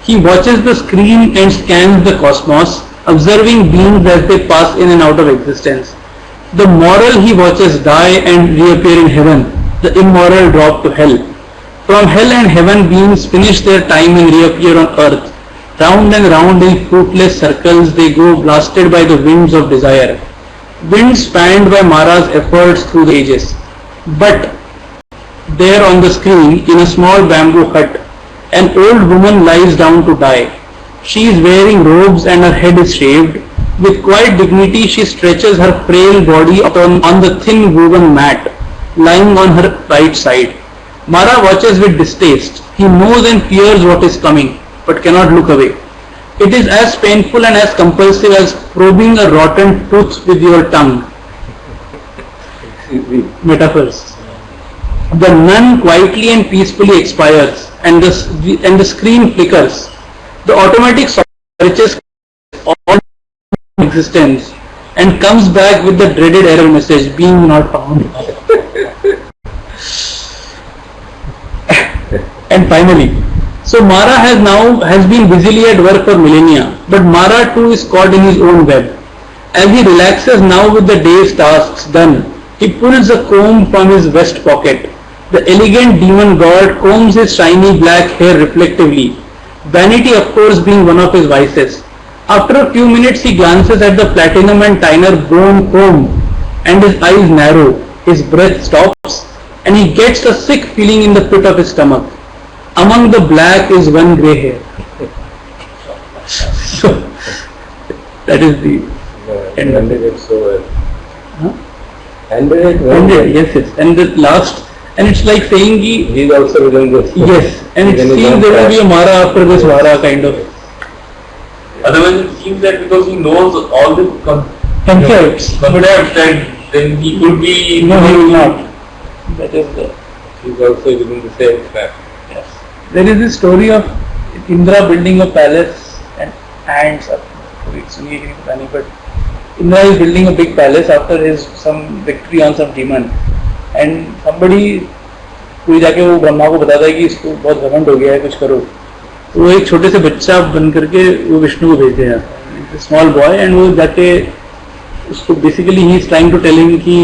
S3: He watches the screen and scans the cosmos, observing beings as they pass in and out of existence. The moral he watches die and reappear in heaven, the immoral drop to hell. From hell and heaven beings finish their time and reappear on earth. Round and round in fruitless circles they go, blasted by the winds of desire. Winds fanned by Mara's efforts through the ages. But there on the screen, in a small bamboo hut, an old woman lies down to die. She is wearing robes and her head is shaved. With quiet dignity she stretches her frail body on the thin woven mat, lying on her right side. Mara watches with distaste. He knows and fears what is coming, but cannot look away. It is as painful and as compulsive as probing a rotten tooth with your tongue. Metaphors. The nun quietly and peacefully expires, and the screen flickers. The automatic searches all existence and comes back with the dreaded error message, being not found. And finally, so Mara has been busily at work for millennia, but Mara too is caught in his own web. As he relaxes now with the day's tasks done, he pulls a comb from his vest pocket. The elegant demon god combs his shiny black hair reflectively, vanity of course being one of his vices. After a few minutes he glances at the platinum and tiner bone comb, and his eyes narrow, his breath stops, and he gets a sick feeling in the pit of his stomach. Among the black is one grey hair. So, that is the end of it.
S1: It's so
S3: Huh?
S1: ended.
S3: Yes, yes. And the last, and it's like saying
S1: He is also within this.
S3: yes, and it
S1: Even
S3: seems
S1: in
S3: there will be a Mara after this Vara kind of
S2: Otherwise, it seems that because he knows all the
S3: concepts.
S2: concepts, and then he could be.
S3: No, he will not. That is the.
S1: He is also within the same trap.
S3: Yes. There is this story of Indra building a palace and ants up. But Indra is building a big palace after his some victory on some demon, and somebody कोई जाके वो ब्रह्मा को बताता है कि इसको बहुत घमंड हो गया है, कुछ करो. तो वो एक छोटे से बच्चा बन करके वो विष्णु को भेजते हैं, स्मॉल बॉय, एंड वो जाके उसको basically he is trying to tell him कि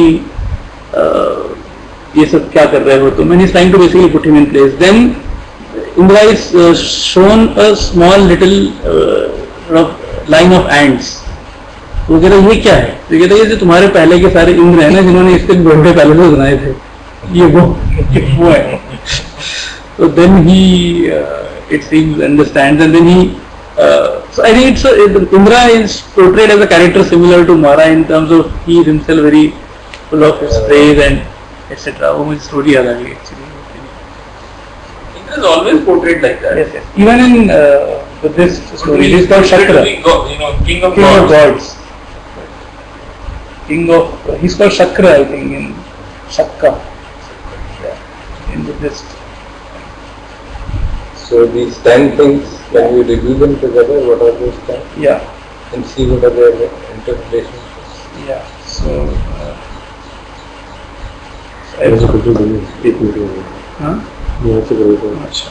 S3: ये सब क्या कर रहे हो तुम, and he is trying to basically put him in place. Then Indra is shown a small little line of ants. वो कहता है ये क्या है, तो कहता है ये जो तुम्हारे पहले के सारे इंद्र हैं ना जिन्होंने इसके बड़े पैलेसेस बनाए थे, ये वो है. So then he it seems understands, and then he so I think Indra is portrayed as a character similar to Mara in terms of he is himself very full of his praise and etc. वो मुझे story याद आ गई actually.
S2: It is always portrayed like that.
S3: Yes, yes. Even in with this story, it is called Shakra,
S2: King of
S3: King of
S2: Gods.
S3: Gods. King of, he's called Shakra, I think, in Shakka. Yeah. In Buddhist.
S1: So these 10 things, when you review them together, what are those 10?
S3: Yeah,
S1: And see what are their interpretations.
S3: yeah. So,
S4: ऐसे कुछ नहीं, एक minute हो गया।
S3: huh?
S4: यहाँ से करो।
S3: अच्छा.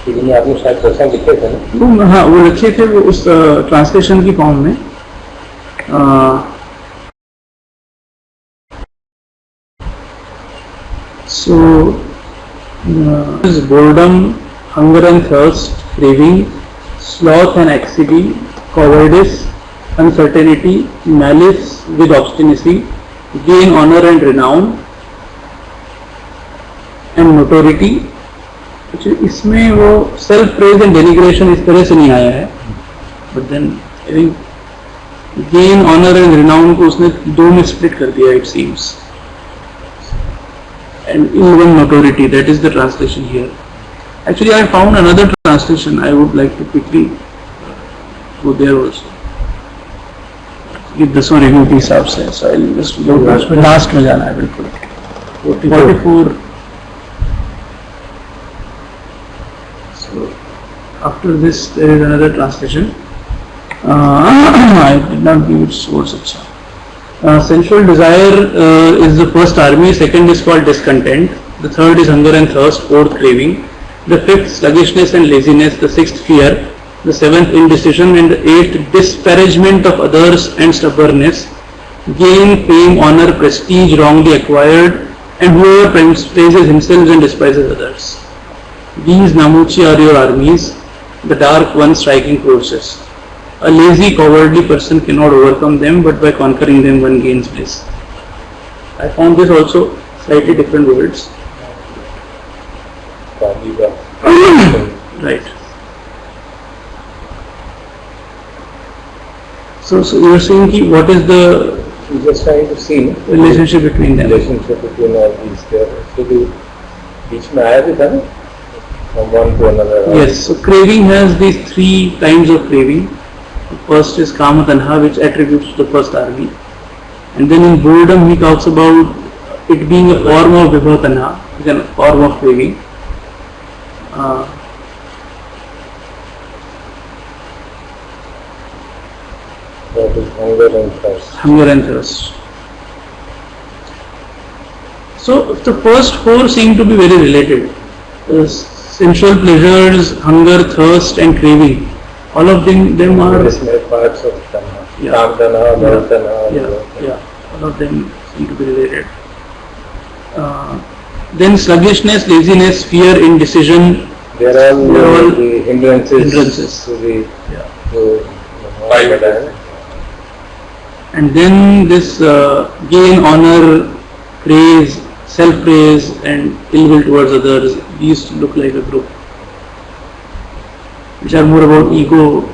S1: शुरू में आपने शायद प्रश्न लिखे थे ना?
S3: वो हाँ वो लिखे थे वो उस ट्रांसलेशन की फॉर्म में. So, is boredom, hunger and thirst, craving, sloth and anxiety, cowardice, uncertainty, malice with obstinacy, gain honor and renown, and notoriety. इसमें वो सेल्फ प्रेज एंड डेनिग्रेशन इस तरह से नहीं आया है, but then I think gain honour and renown को उसने दो में स्प्लिट कर दिया it seems, and even notoriety. That is the translation here. Actually, I found another translation. I would like to quickly go there also. ये 10 review के हिसाब से, so I'll just go to last में जाना है बिल्कुल. 44. So after this there is another translation. I did not give it source. अच्छा. Sensual desire is the first army, second is called discontent, the third is hunger and thirst, fourth craving, the fifth sluggishness and laziness, the sixth fear, the seventh indecision, and the eighth disparagement of others and stubbornness, gain, fame, honor, prestige wrongly acquired, and whoever praises himself and despises others. These Namuchi are your armies, the dark ones striking forces. A lazy, cowardly person cannot overcome them, but by conquering them one gains bliss. I found this also slightly different words. Right. So you are saying ki what is the
S1: Just trying to see
S3: relationship between them?
S1: relationship between all these there. Actually, बीच में आया भी था ना? From one to another.
S3: Yes. So craving has these three kinds of craving. The first is Kama Tanha, which attributes to the first army. And then in boredom he talks about it being a form of vibhatanha, it's a form of craving.
S1: That is hunger and thirst.
S3: Hunger and thirst. So the first four seem to be very related. Sensual pleasures, hunger, thirst and craving. All of them are
S1: Medicinal parts of Tanha.
S3: Yeah.
S1: Kam Tanha, Bhav Tanha.
S3: yeah, all of them seem to be related. Then sluggishness, laziness, fear, indecision.
S1: They are all
S3: all
S1: the hindrances
S3: hindrances.
S1: to the
S3: Yeah.
S1: to
S2: Five.
S3: And then this gain, honor, praise, self-praise and ill will towards others, these look like a group, which are more about ego.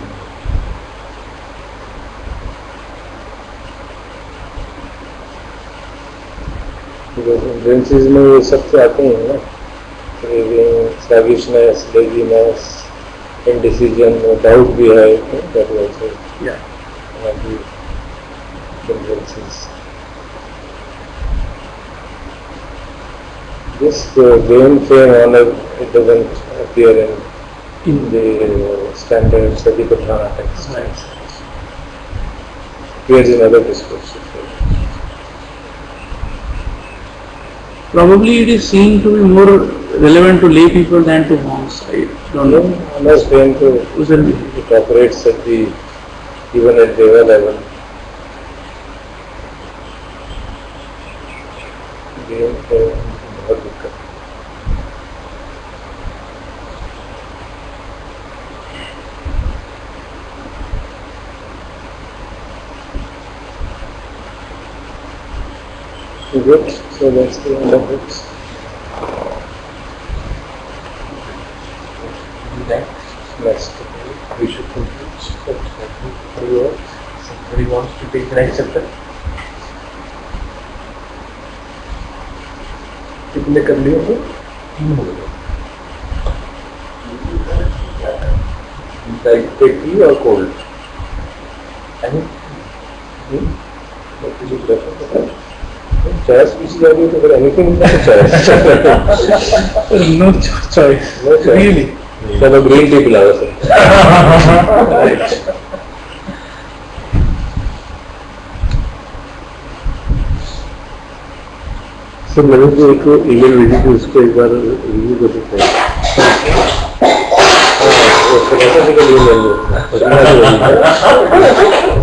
S1: hindrances में ये सब तो आते हैं ना, craving, sluggishness, laziness, indecision, doubt भी है, that is also
S3: Yeah.
S1: one of the hindrances. This gain, fame, honor, it doesn't appear in the standard Satipatthana text.
S3: Right.
S1: Appears in other discourses.
S3: Probably it is seen to be more relevant to lay people than to monks. I don't know.
S1: Honor, fame, it operates at the even at Deva level. Gain, fame, बहुत दिक्कत. Good. So that's the end of it. Next, we should complete.
S2: Somebody wants to take the next chapter.
S1: कितने कर लिए हो?
S2: 3 हो गए.
S1: Like tea or cold?
S2: Any?
S1: What did you prefer? चाय पीछे जा रही है तो फिर anything is not चाय.
S3: No choice.
S1: No choice.
S3: Really?
S1: चलो green tea पिला दो सर. सर मैंने जो एक ईमेल भेजी थी उसको एक बार रिव्यू कर सकते हैं.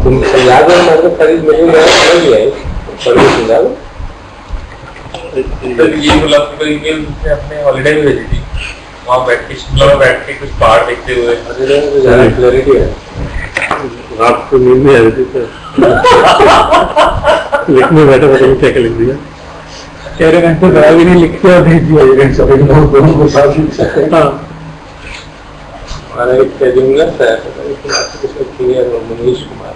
S1: तुम याद है हमारे खरीद मेरे लिया है परमिशन डालो.
S2: तो ये फिलोसफिकल ईमेल उसने अपने हॉलिडे में भेजी थी. वहाँ बैठ के शिमला में बैठ के कुछ पहाड़ देखते हुए.
S1: ज़्यादा क्लैरिटी है. रात को नींद नहीं आ रही थी तो लिखने बैठा पता नहीं क्या क्या लिख दिया.
S3: कह रहे हैं तो दवा भी नहीं लिखते और भेज दिया. हाँ.
S1: हमारा एक कैजुअल था मनीष कुमार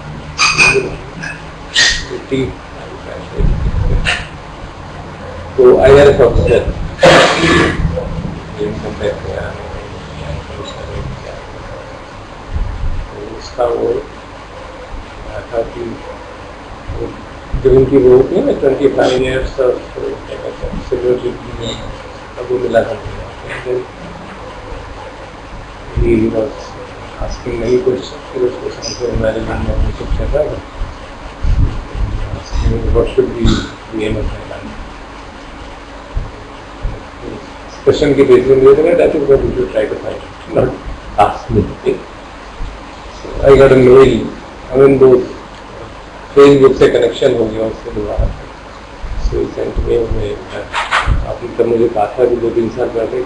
S1: तो IRS ऑफिसर उसका वो था कि जब उनकी वो होती है ना 25 years ऑफ सिल्वर जुबली अब वो मिला था. He was asking many questions. He was asking management and etc. Asking what should be the aim of my life. Question के basis में मुझे that is what you should try to find. Not ask me. So I got a mail. I mean those Facebook से connection हो गया उससे दोबारा. So he sent me a mail. आपने तब मुझे कहा था कि 2-3 साल पहले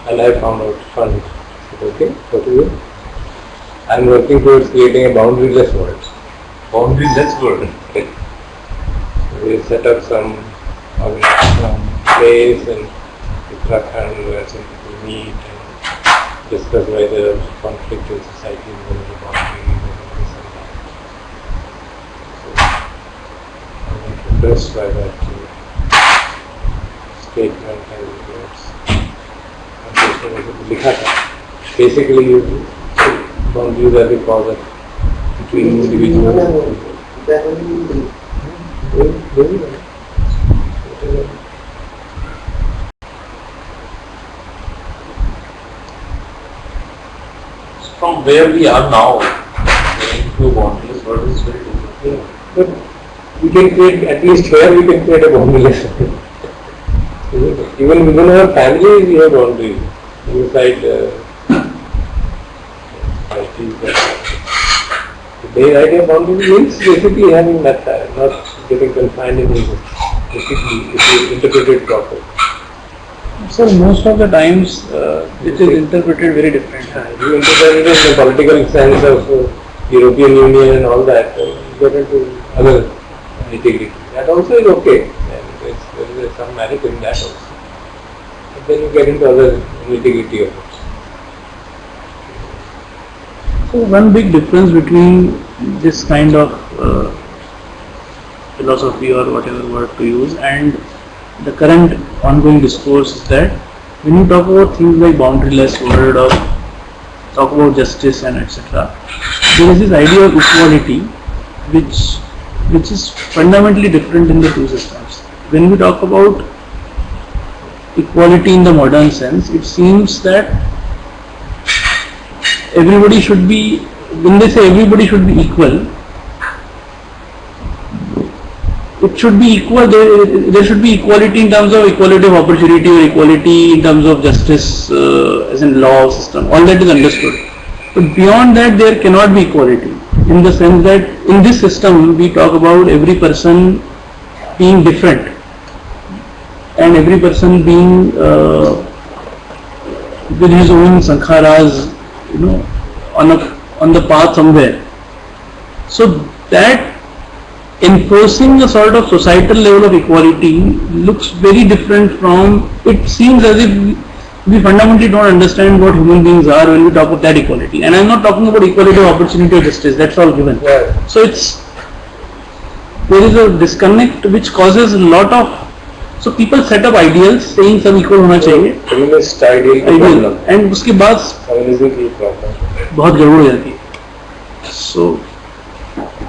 S1: and I found out funds. Okay, what is it? I am working towards creating a boundaryless world.
S2: Boundaryless world.
S1: We set up some place in Uttarakhand where some people meet and discuss whether conflict in society is going to be boundaries and this and that. So, I was impressed by that statement and words. लिखा था. Basically, boundaries are the cause of between individuals.
S2: From where we are now, going to a boundaryless world is very difficult.
S1: Yeah. But we can create, at least here we can create a boundaryless world. Even within our family we have boundaries. Inside, I think that the main idea of boundary means basically having that, not getting confined in anything. Basically, if you interpret it properly.
S3: So most of the times it is interpreted very different.
S1: If you interpret it in the political sense of European Union and all that, you get into other nitty-gritty. That also is okay, and there is some merit in that also. But then you get into other nitty-gritty of it.
S3: So one big difference between this kind of philosophy or whatever word to use and the current ongoing discourse is that when you talk about things like boundaryless world or talk about justice and etc., there is this idea of equality which is fundamentally different in the two systems. When we talk about equality in the modern sense, it seems that everybody should be, when they say everybody should be equal, it should be equal, there should be equality in terms of equality of opportunity or equality in terms of justice as in law system, all that is understood. But beyond that there cannot be equality in the sense that in this system we talk about every person being different and every person being with his own sankharas, on the path somewhere. So that enforcing a sort of societal level of equality looks very different from, it seems as if we fundamentally don't understand what human beings are when we talk of that equality. And I'm not talking about equality of opportunity or justice, that's all given.
S1: Yeah.
S3: So there is a disconnect which causes a lot of, so people set up ideals saying सब equal होना चाहिए,
S1: Feminist ideal
S3: and उसके बाद
S1: feminism की problem.
S3: बहुत गड़बड़ हो जाती है. So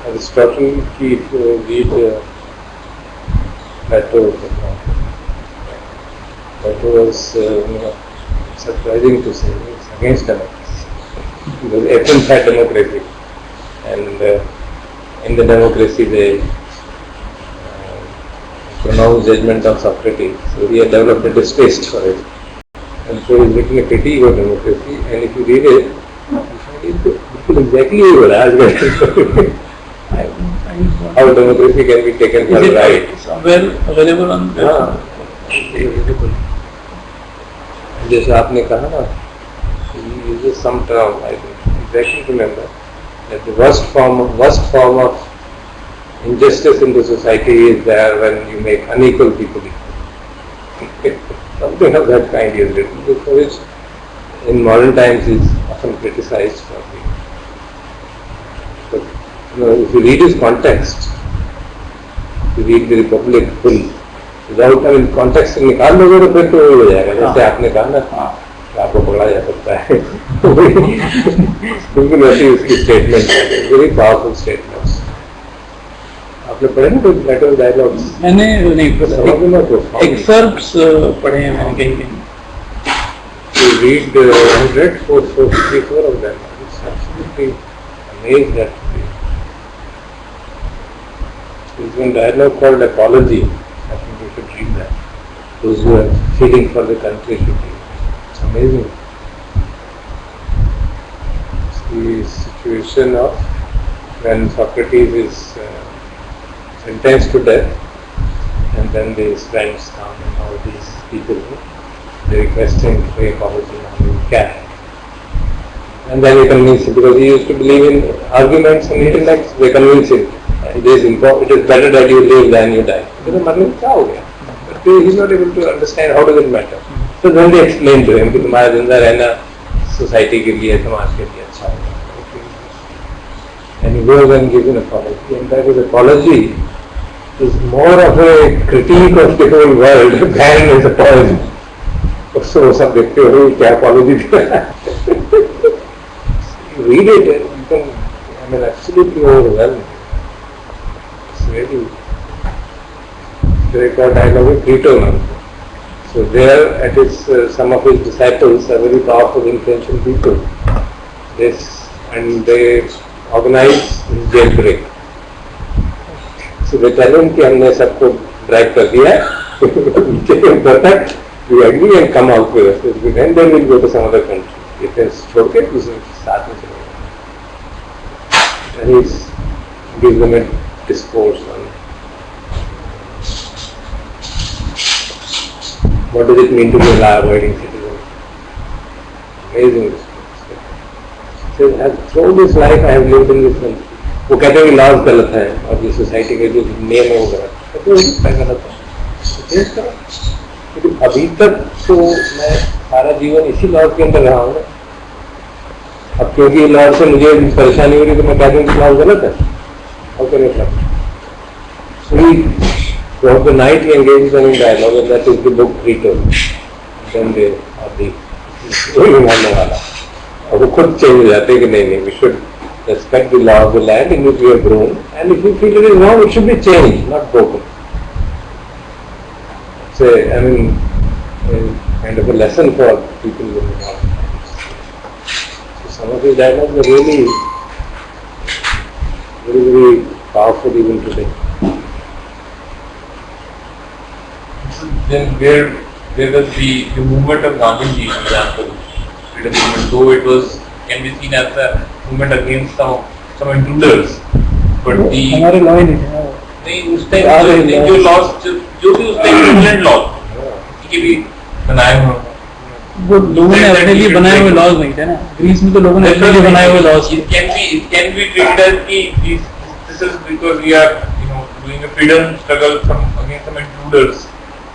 S1: Aristotle की if you read Plato was surprising to say, it's against democracy. Because Athens had democracy, and in the democracy they pronounced judgment of Socrates. So he had developed a distaste for it. And so he's written a critique of democracy, and if you read it, you find it's exactly what how democracy can be taken for right.
S3: Somewhere available on
S1: हाँ, जैसे आपने कहा ना, he uses some term, I exactly remember, that the worst form of injustice in the society is there when you make unequal people equal. Something of that kind is written, which in modern times is often criticized for being. But if you read his context, you read the Republic full, without, context से निकाल लोगे तो फिर तो हो जाएगा. जैसे आपने कहा ना, आपको पकड़ा जा सकता है. बिल्कुल वैसी उसकी स्टेटमेंट है, वेरी पावरफुल स्टेटमेंट्स. आपने पढ़े ना कोई लेटर डायलॉग्स?
S3: मैंने
S1: नहीं,
S3: एक्सर्प्ट्स पढ़े हैं मैंने कहीं.
S1: You read 104 of them. It's absolutely amazed at me. There's one dialogue called Apology. I think you should read that. Those who are feeling for the country should read it. It's amazing. It's the situation of when Socrates is sentenced to death, and then his friends come and all these people, they request him to pay apology on the cat. And then they convince him, because he used to believe in arguments and intellects, they convince him. It is better that you live than you die. But he is not able to understand how does it matter. So then they explain to him कि तुम्हारा जिंदा रहना society के लिए, समाज के लिए अच्छा होगा. And he goes and gives an apology. And that apology is more of a critique of the whole world than his apology. So सब देखते हो क्या apology दिया. You read it and you can, absolutely overwhelmed. It's really There are dialogue with Plato. So there, at his some of his disciples are very powerful, influential people. And they organize his jailbreak. So they tell him कि हमने सबको drive कर दिया है, but you agree and come out with us, and then we'll go to some other country. If it's छोड़ के दूसरे साथ में चलेंगे. And he's gives them a discourse on what does it mean to be a law-abiding citizen. Amazing discourse. He says, throughout this life I have lived in this country. वो कहते हैं कि लॉज गलत है और ये सोसाइटी के जो नियम है वो गलत है, कहते हैं गलत है, चेंज करो. लेकिन अभी तक तो मैं सारा जीवन इसी लॉज के अंदर रहा हूँ. अब क्योंकि लॉज से मुझे परेशानी हो रही तो मैं कह दूँ कि लॉज गलत है, और क्या नहीं करता. Throughout the night he engages them in dialogue, and that is the book Plato. Then they are the मानने वाला, और वो खुद चेंज हो जाते हैं कि नहीं, we should respect the law of the land in which we have grown, and if we feel it is wrong, it should be changed, not broken. So, I mean, kind of a lesson for people in the world. So some of these dialogues are really very, very powerful even today.
S2: Then where does the movement of Gandhiji, for example, freedom movement, though it was can be seen as a movement against some intruders, but the
S3: हमारे law ही नहीं थे.
S2: नहीं उस time जो loss जो भी उस time England law के भी बनाए हुए
S3: वो लोगों ने अपने लिए बनाए हुए लॉज नहीं थे ना. ग्रीस में तो लोगों ने अपने लिए बनाए हुए laws.
S2: It can be treated as कि this is because we are doing a freedom struggle against some intruders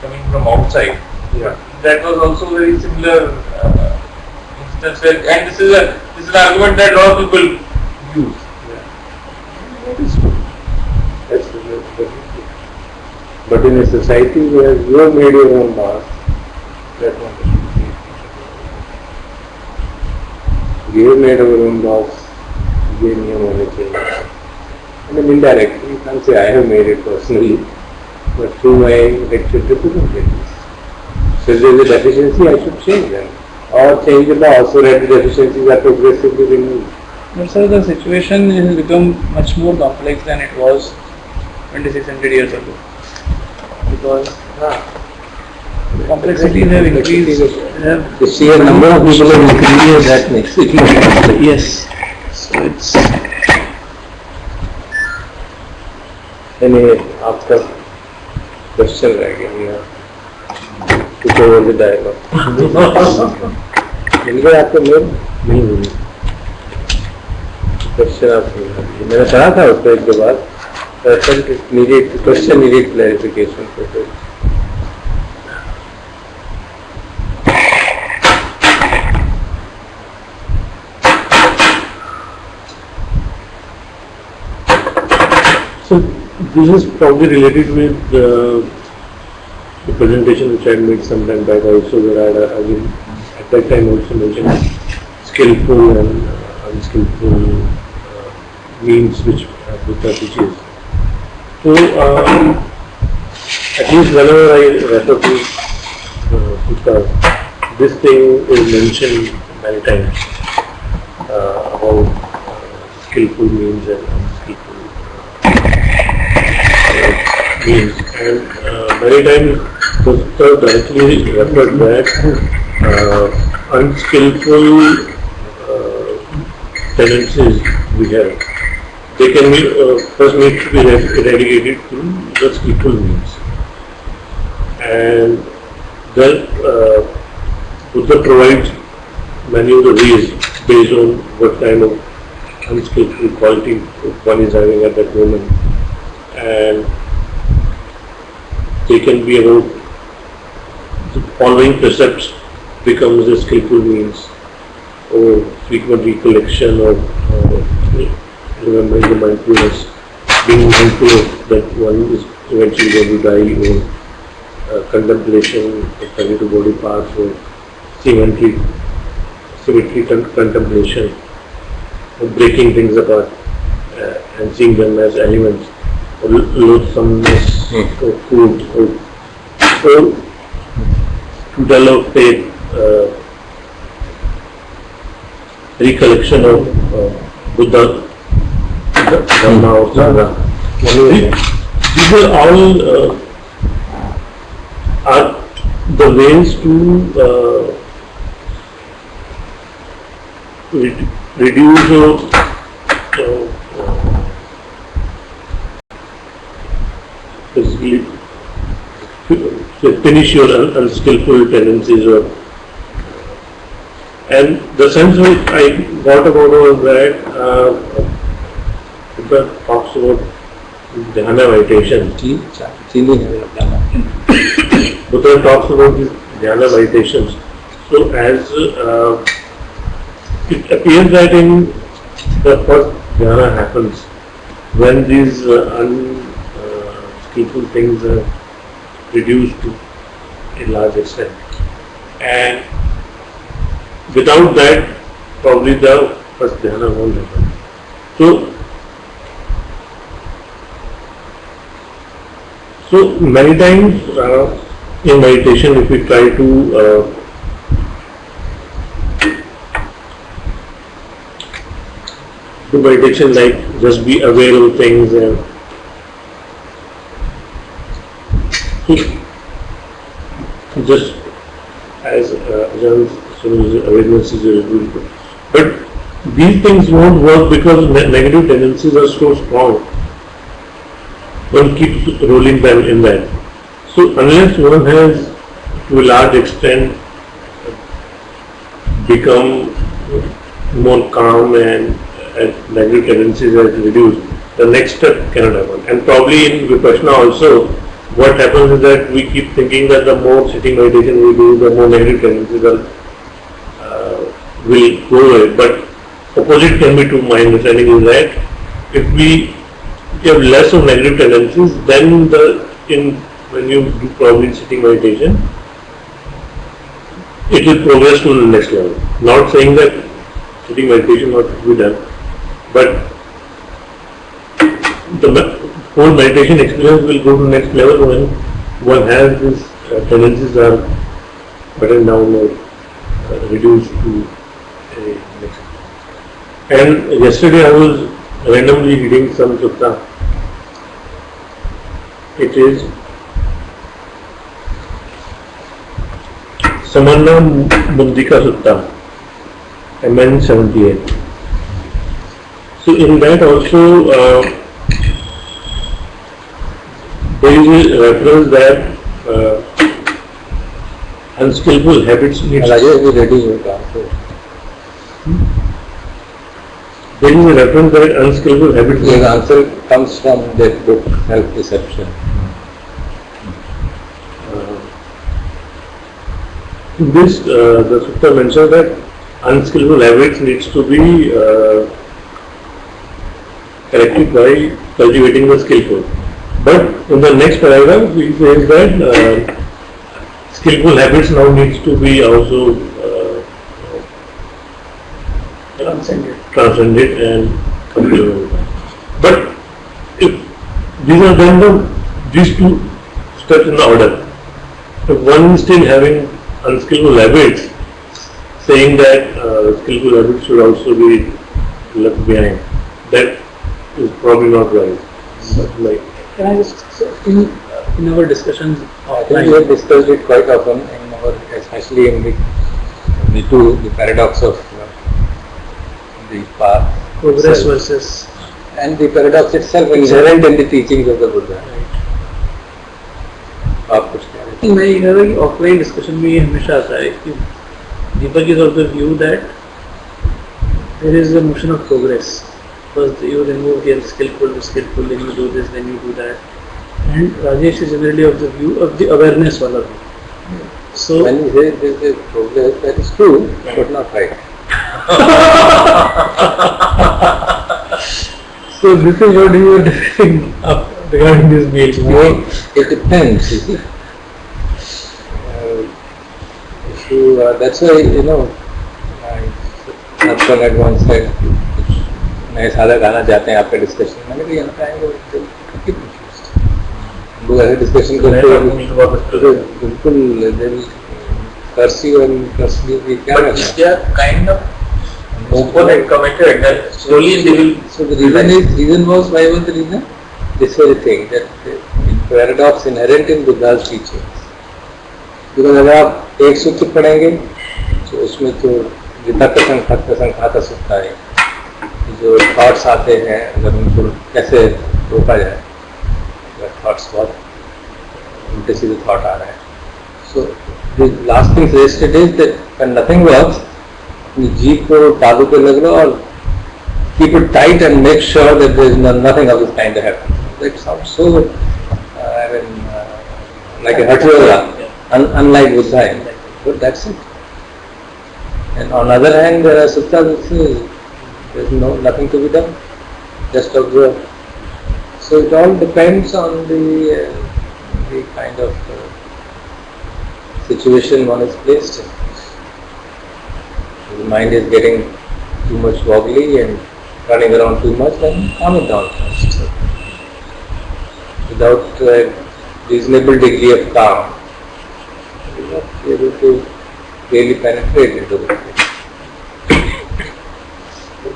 S2: coming from outside.
S1: Yeah.
S2: That was also very similar instance where, and this is an argument that a lot of people use.
S1: Yeah. That is true. That's true. But in a society where you have made your own laws, that one should be. We have made our own laws, we have made only change. And then indirectly, you can't say I have made it personally, but through my elected representatives. So if there is a deficiency, I should change them. Or change the law so that the deficiencies are progressively removed.
S3: But sir, the situation has become much more complex than it was 2600 years ago. Because the complexities have increased.
S1: The sheer number of people have increased, that makes it more complex.
S3: Yes. So it's
S1: Anyway, आपका question रह गया कुछ over the dialogue. मिल गया आपको mail?
S4: नहीं हुई.
S1: Question आपको मैंने पढ़ा था उसको एक दो बार. Question needed clarification.
S4: So this is probably related with the presentation which I made some time back also, where I mean, at that time also mentioned skillful and unskillful means which Buddha teaches. So at least whenever I refer to Buddha, this thing is mentioned many times about skillful means and unskillful means, and many times Buddha directly referred that unskillful tendencies we have, they can be first need to be eradicated through the skillful means, and then Buddha provides many of the ways based on what kind of unskillful quality one is having at that moment, and they can be about the following precepts becomes the skillful means, or frequent recollection of remembering the mindfulness, being mindful of that one is eventually going to die, or contemplation of coming to body parts, or symmetry contemplation, or breaking things apart and seeing them as elements, or loathsomeness or food, or to develop a recollection of Buddha, Dhamma or Sangha. These are all are the ways to reduce or basically finish your unskillful tendencies. Or and the sense which I got about was that Buddha talks about dhyana meditation. Buddha talks about these dhyana meditations. So as it appears that in the first dhyana happens when these unskillful things are reduced to a large extent, and without that probably the first dhyana won't happen. So many times in meditation, if we try to do meditation like just be aware of things, and just as awareness is reduced. But these things won't work because negative tendencies are so strong. One keeps rolling them in that. So unless one has to a large extent become more calm and negative tendencies are reduced, the next step cannot happen. And probably in Vipassana also, what happens is that we keep thinking that the more sitting meditation we do, the more negative tendencies will go away. But opposite can be true. My understanding is that if we have less of negative tendencies, then when you do probably sitting meditation, it will progress to the next level. Not saying that sitting meditation not to be done, but the whole meditation experience will go to the next level when one has these tendencies are buttoned down or reduced to a next. And yesterday I was randomly reading some sutta. It is Samanna Mudrika Sutta, MN 78. So in that also there is a reference that unskillful habits need. There is a reference that unskillful habits.
S1: The answer comes from that book, Self-Deception.
S4: In this, the sutta mentions that unskillful habits needs to be corrected by cultivating the skillful. But in the next paragraph, he says that skillful habits now needs to be also transcended and cultivated. But if these are then these two steps in the order. If one is still having unskillful habits, saying that skillful habits should also be left behind, that is probably not right. But like,
S3: Can I just, in our discussions
S1: I think we have discussed it quite often, in our, especially in the paradox of the path.
S3: progress versus.
S1: And the paradox itself inherent in the teachings of the Buddha. आप कुछ कह रहे थे?
S3: मैं ये कह रहा कि ऑफलाइन डिस्कशन में ये हमेशा आता है कि Deepak is of the view that there is a motion of progress. First you remove the unskillful, then you do this, then you do that. And Rajesh is generally of the view of the awareness wala view. So
S1: when you say there is progress, that is true, but not right.
S3: So this is what you were discussing regarding this meal.
S1: No, it depends. You see. That's why Nathan had once said, नए साधक आना चाहते हैं आपके discussion में, यहाँ पे आएंगे वो लोग ऐसे डिस्कशन करते हैं बिल्कुल कर्स यू एंड कर्स यू की क्या
S2: But if they are kind of open and committed, then slowly they will.
S1: So the reason was, why was the reason? This very thing, that the paradox inherent in Buddha's teachings. Because अगर आप एक सूत्र पढ़ेंगे तो उसमें तो वितर्क संघात सूत्र है, जो थॉट्स आते हैं अगर उनको कैसे रोका जाए, अगर थॉट्स बहुत उल्टे सीधे थॉट आ रहे हैं. So the last thing suggested is that when nothing works, अपनी जीभ को तालू पे लग लो और keep it tight and make sure that there is nothing of this kind to happen. That sounds so, like a Hatha yoga, unlike Buddha. But that's it. And on the other hand, there are suttas which say there is nothing to be done, just observe. So it all depends on the kind of situation one is placed in. The mind is getting too much wobbly and running around too much, then calm it down first. Without a reasonable degree of calm, you will not be able to really penetrate into the thing.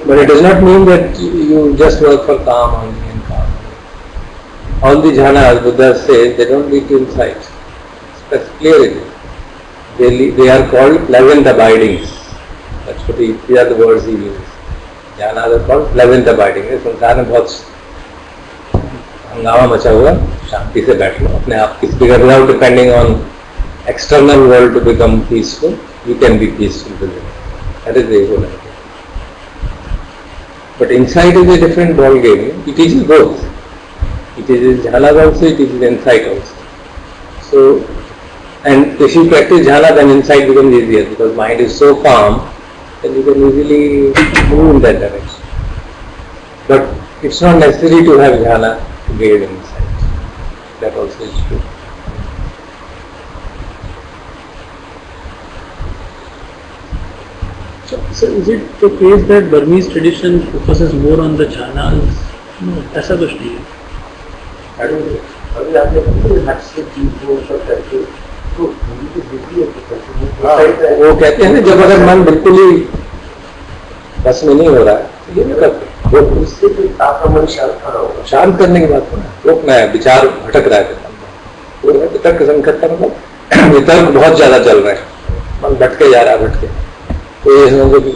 S1: But it does not mean that you just work for calm only and calm only. All the jhanas, Buddha says, they don't lead to insight. That's clear. They are called pleasant abidings. That's what these are the words he uses. Jhanas are called pleasant abiding. संसार में बहुत हंगामा मचा हुआ, शांति से बैठ लो अपने आप किसी without depending on external world to become peaceful. You can be peaceful within. That is the whole idea. But insight is a different ball game. It teaches both. It teaches jhanas also. It teaches insight also. So, and if you practice jhana, then insight becomes easier because mind is so calm. Then you can easily move in that direction. But it's not necessary to have jhana to gain insight. That also is true.
S3: So is it the case that Burmese tradition focuses more on the jhanas? No, ऐसा कुछ नहीं है.
S1: I don't know. अभी आपने अपने हाथ से चीज को सब करके तो मुझे तो देखिए वो कहते हैं ना जब अगर मन बिल्कुल ही बस में नहीं हो रहा है तो ये नहीं करते वो उससे तो आपका मन शांत खड़ा होगा. शांत करने की बात होना रोकना है, विचार भटक रहा है वो है वितर्क संकट का मतलब वितर्क बहुत ज्यादा चल रहा है, मन भटके जा रहा है भटके तो ये समझो कि